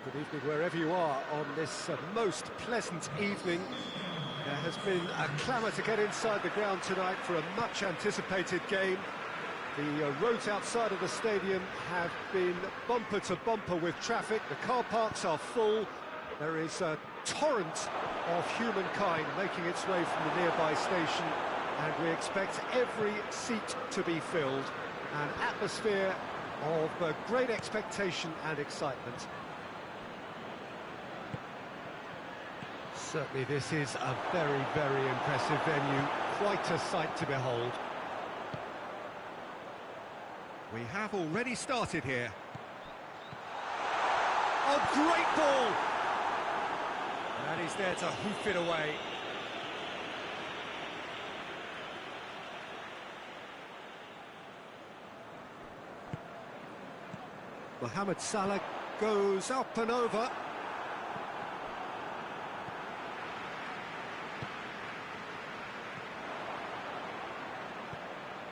Good evening wherever you are on this most pleasant evening. There has been a clamour to get inside the ground tonight for a much anticipated game. The roads outside of the stadium have been bumper to bumper with traffic. The car parks are full. There is a torrent of humankind making its way from the nearby station, and we expect every seat to be filled. An atmosphere of great expectation and excitement. Certainly this is a very, very impressive venue, quite a sight to behold. We have already started here. A great ball! And he's there to hoof it away. Mohamed Salah goes up and over.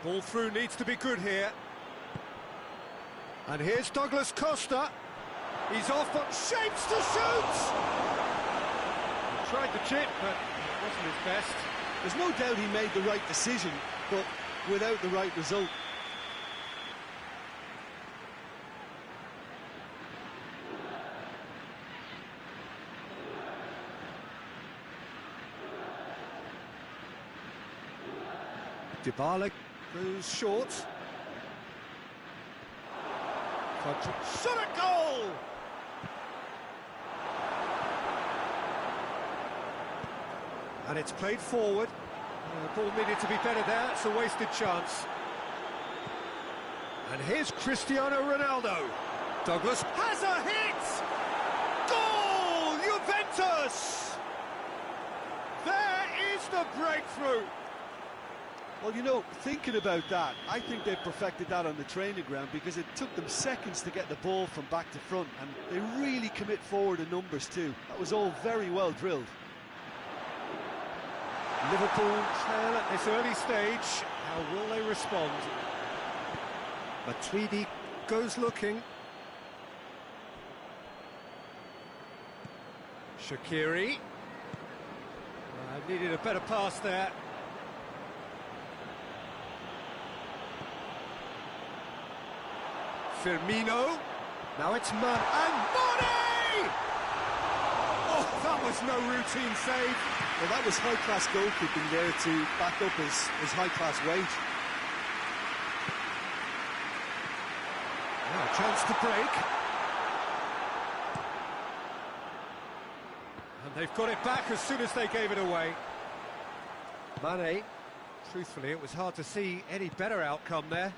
Ball through needs to be good here. And here's Douglas Costa. He's off, but shapes to shoot! He tried the chip, but it wasn't his best. There's no doubt he made the right decision, but without the right result. Dybala goes short. Shot a goal! And it's played forward. The ball needed to be better there. It's a wasted chance. And here's Cristiano Ronaldo. Douglas Has a hit! Goal! Juventus! There is the breakthrough! Well, you know, thinking about that, I think they perfected that on the training ground because it took them seconds to get the ball from back to front, and they really commit forward in numbers too. That was all very well drilled. Liverpool trail at this early stage. How will they respond? Matuidi goes looking. Shaqiri. Needed a better pass there. Firmino. Now it's Mane. And Mane! Oh, that was no routine save. Well, that was high-class goalkeeping there to back up his high-class wage. Now a chance to break. And they've got it back as soon as they gave it away. Mane, truthfully, it was hard to see any better outcome there.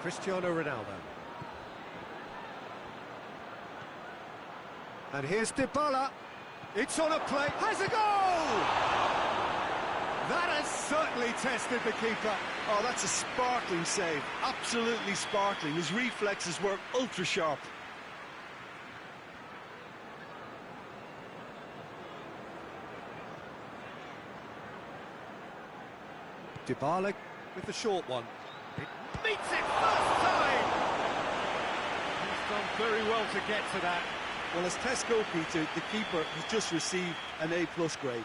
Cristiano Ronaldo. And here's Dybala. It's on a play. Has a goal! That has certainly tested the keeper. Oh, that's a sparkling save. Absolutely sparkling. His reflexes were ultra sharp. Dybala with the short one. It meets it first time! He's done very well to get to that. Well, as test goalkeeper, the keeper has just received an A+ grade.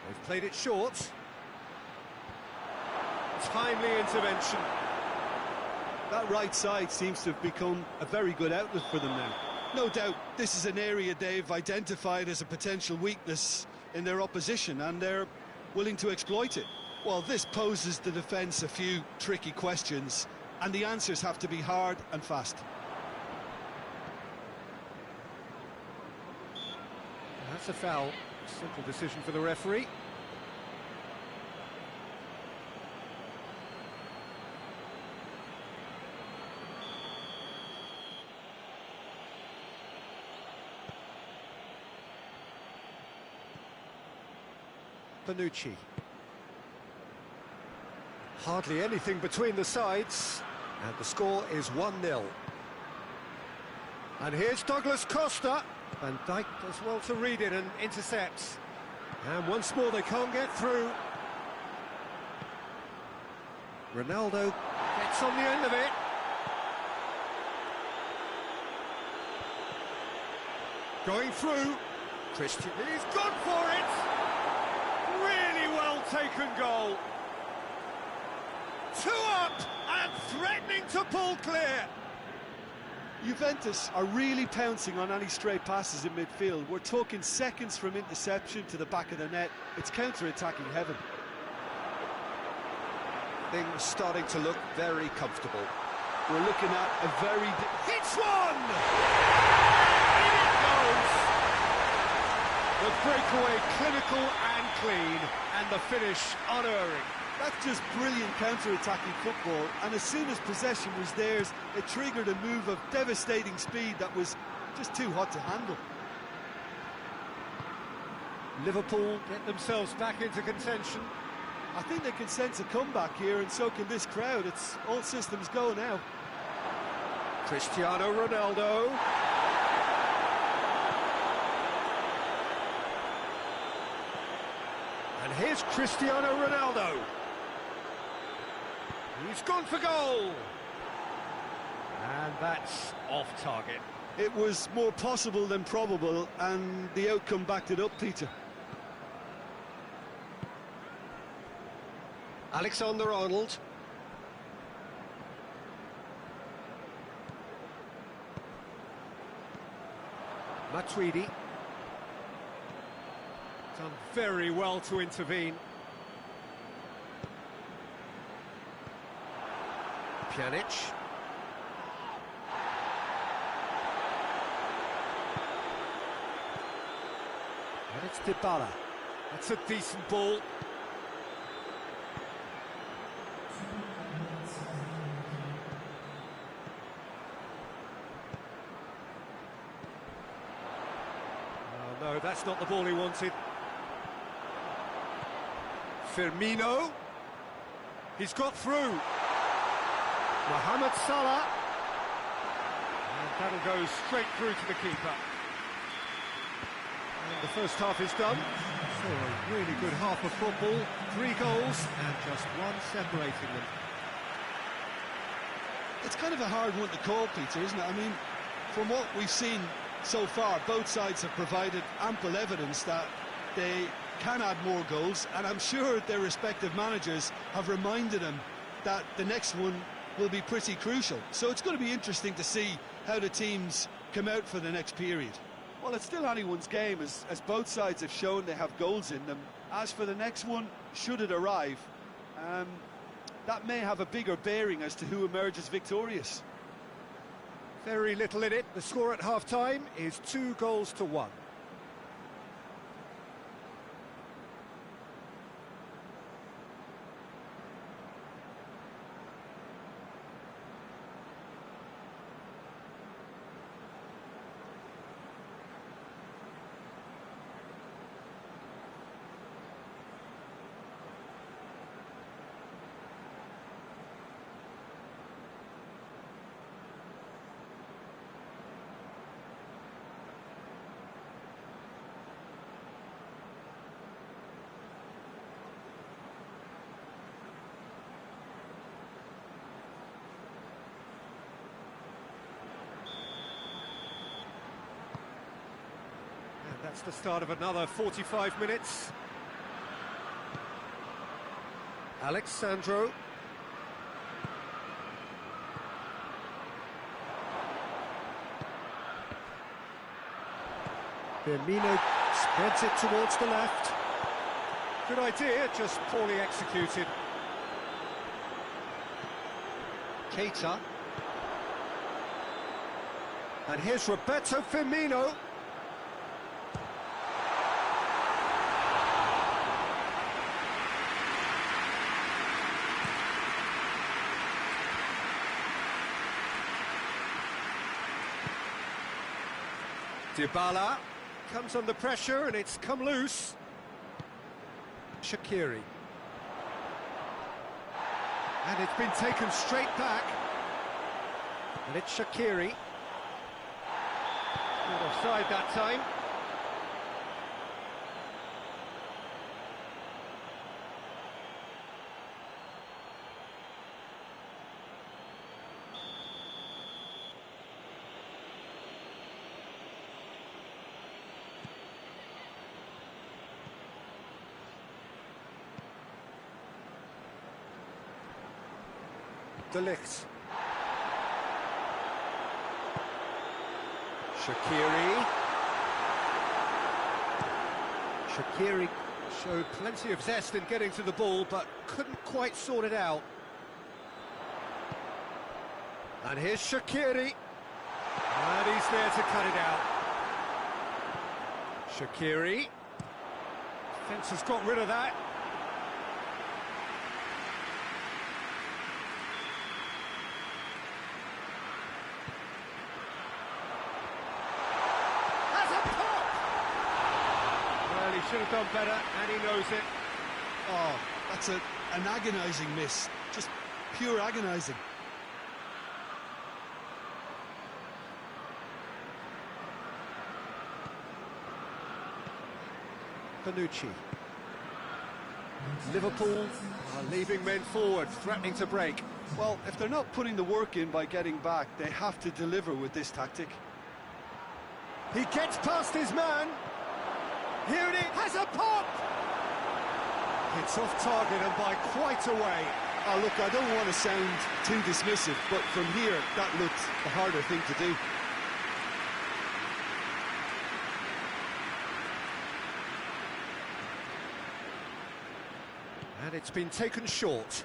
They've played it short. Timely intervention. That right side seems to have become a very good outlet for them now. No doubt this is an area they've identified as a potential weakness in their opposition, and they're willing to exploit it. Well, this poses the defence a few tricky questions, and the answers have to be hard and fast. That's a foul. Simple decision for the referee. Bonucci. Hardly anything between the sides, and the score is 1-0. And here's Douglas Costa. Van Dijk does well to read it and intercepts. And once more they can't get through. Ronaldo gets on the end of it. Going through. Christian, he's gone for it! Really well taken goal. 2 up and threatening to pull clear. Juventus are really pouncing on any stray passes in midfield. We're talking seconds from interception to the back of the net. It's counter-attacking heaven. Things starting to look very comfortable. We're looking at a very... Hits one! In it goes! The breakaway clinical and clean, and the finish unerring. That's just brilliant counter-attacking football, and as soon as possession was theirs, it triggered a move of devastating speed that was just too hot to handle. Liverpool get themselves back into contention. I think they can sense a comeback here, and so can this crowd. It's all systems go now. Cristiano Ronaldo. And here's Cristiano Ronaldo. He's gone for goal. And that's off target. It was more possible than probable, and the outcome backed it up, Peter. Alexander-Arnold. Matuidi. Done very well to intervene. Pjanic. And it's Dybala. That's a decent ball. Oh, no, that's not the ball he wanted. Firmino. He's got through. Mohamed Salah. And that'll go straight through to the keeper. And the first half is done. So a really good half of football. 3 goals and just one separating them. It's kind of a hard one to call, Peter, isn't it? I mean, from what we've seen so far, both sides have provided ample evidence that they can add more goals, and I'm sure their respective managers have reminded them that the next one will be pretty crucial. So it's going to be interesting to see how the teams come out for the next period. Well, it's still anyone's game, as both sides have shown they have goals in them. As for the next one, should it arrive, that may have a bigger bearing as to who emerges victorious. Very little in it. The score at half-time is 2-1. That's the start of another 45 minutes. Alexandro. Firmino spreads it towards the left. Good idea, just poorly executed. Keita. And here's Roberto Firmino. Dybala comes under pressure and it's come loose. Shaqiri. And it's been taken straight back. And it's Shaqiri. Not offside that time. De Ligt. Shaqiri showed plenty of zest in getting to the ball, but couldn't quite sort it out. And here's Shaqiri. And he's there to cut it out. Shaqiri. Defence has got rid of that. He should have done better, and he knows it. Oh, that's an agonising miss. Just pure agonising. Bonucci. Liverpool are leaving men forward, threatening to break. Well, if they're not putting the work in by getting back, they have to deliver with this tactic. He gets past his man. Here it is, has a pop! It's off target and by quite a way. Oh, look, I don't want to sound too dismissive, but from here, that looked the harder thing to do. And it's been taken short.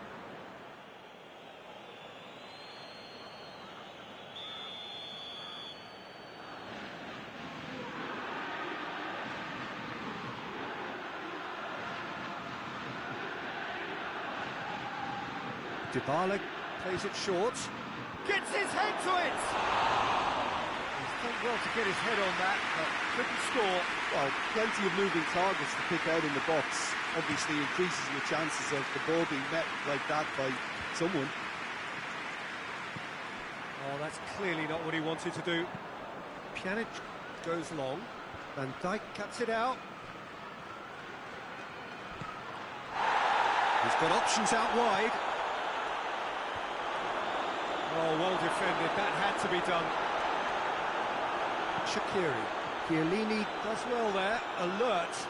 Dybala plays it short. Gets his head to it! He's done well to get his head on that, but couldn't score. Well, plenty of moving targets to pick out in the box. Obviously increases your chances of the ball being met like that by someone. Oh, that's clearly not what he wanted to do. Pjanic goes long. Van Dijk cuts it out. He's got options out wide. Oh, well defended. That had to be done. Shaqiri. Chiellini does well there. Alert.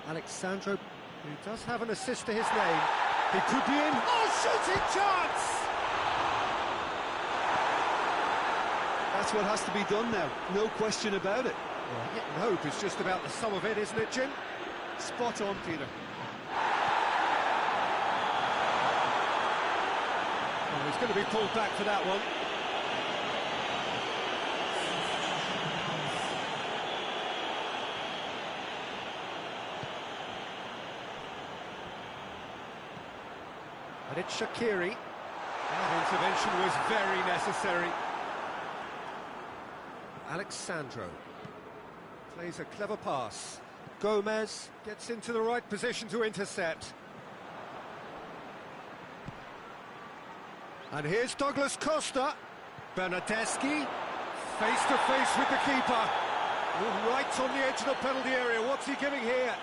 Alexandro, who does have an assist to his name. He could be in. Oh, shooting chance! That's what has to be done now, no question about it. Well, hitting hope is just about the sum of it, isn't it, Jim? Spot on, Peter. Well, he's going to be pulled back for that one. And it's Shaqiri. That intervention was very necessary. Alexandro plays a clever pass. Gomez gets into the right position to intercept. And here's Douglas Costa. Bernardeschi, face-to-face with the keeper. Right on the edge of the penalty area. What's he giving here?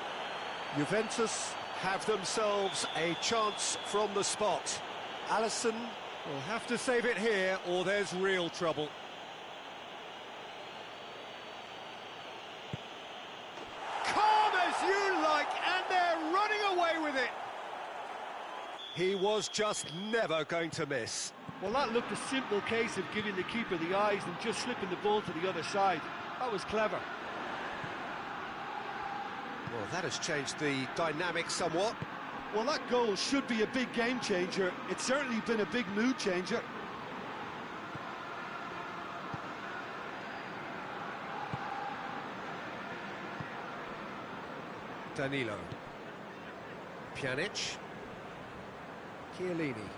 Juventus have themselves a chance from the spot. Alisson will have to save it here, or there's real trouble. Calm as you like, and they're running away with it. He was just never going to miss. Well, that looked a simple case of giving the keeper the eyes and just slipping the ball to the other side. That was clever. Well, that has changed the dynamic somewhat. Well, that goal should be a big game changer. It's certainly been a big mood changer. Danilo. Pjanic. Chiellini.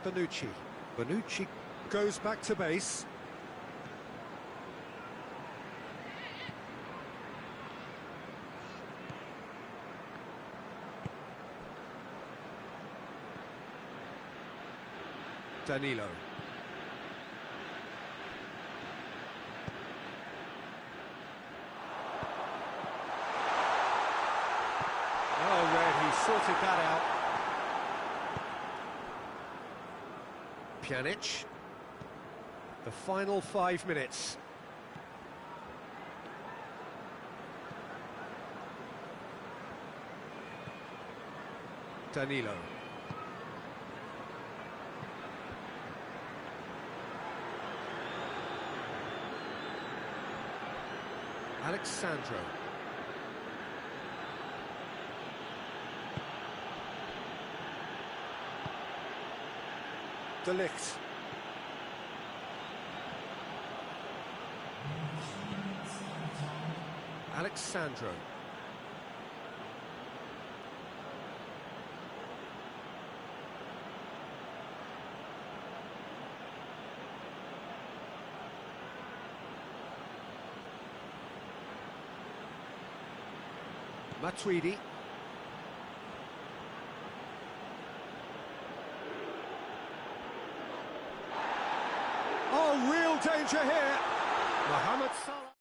Bonucci. Bonucci goes back to base. Danilo. Oh, Red, he sorted that out. Pjanic. The final 5 minutes. Danilo. Alexandro. De Ligt. Alexandro. Matuidi. Oh, real danger here. Mohamed Salah.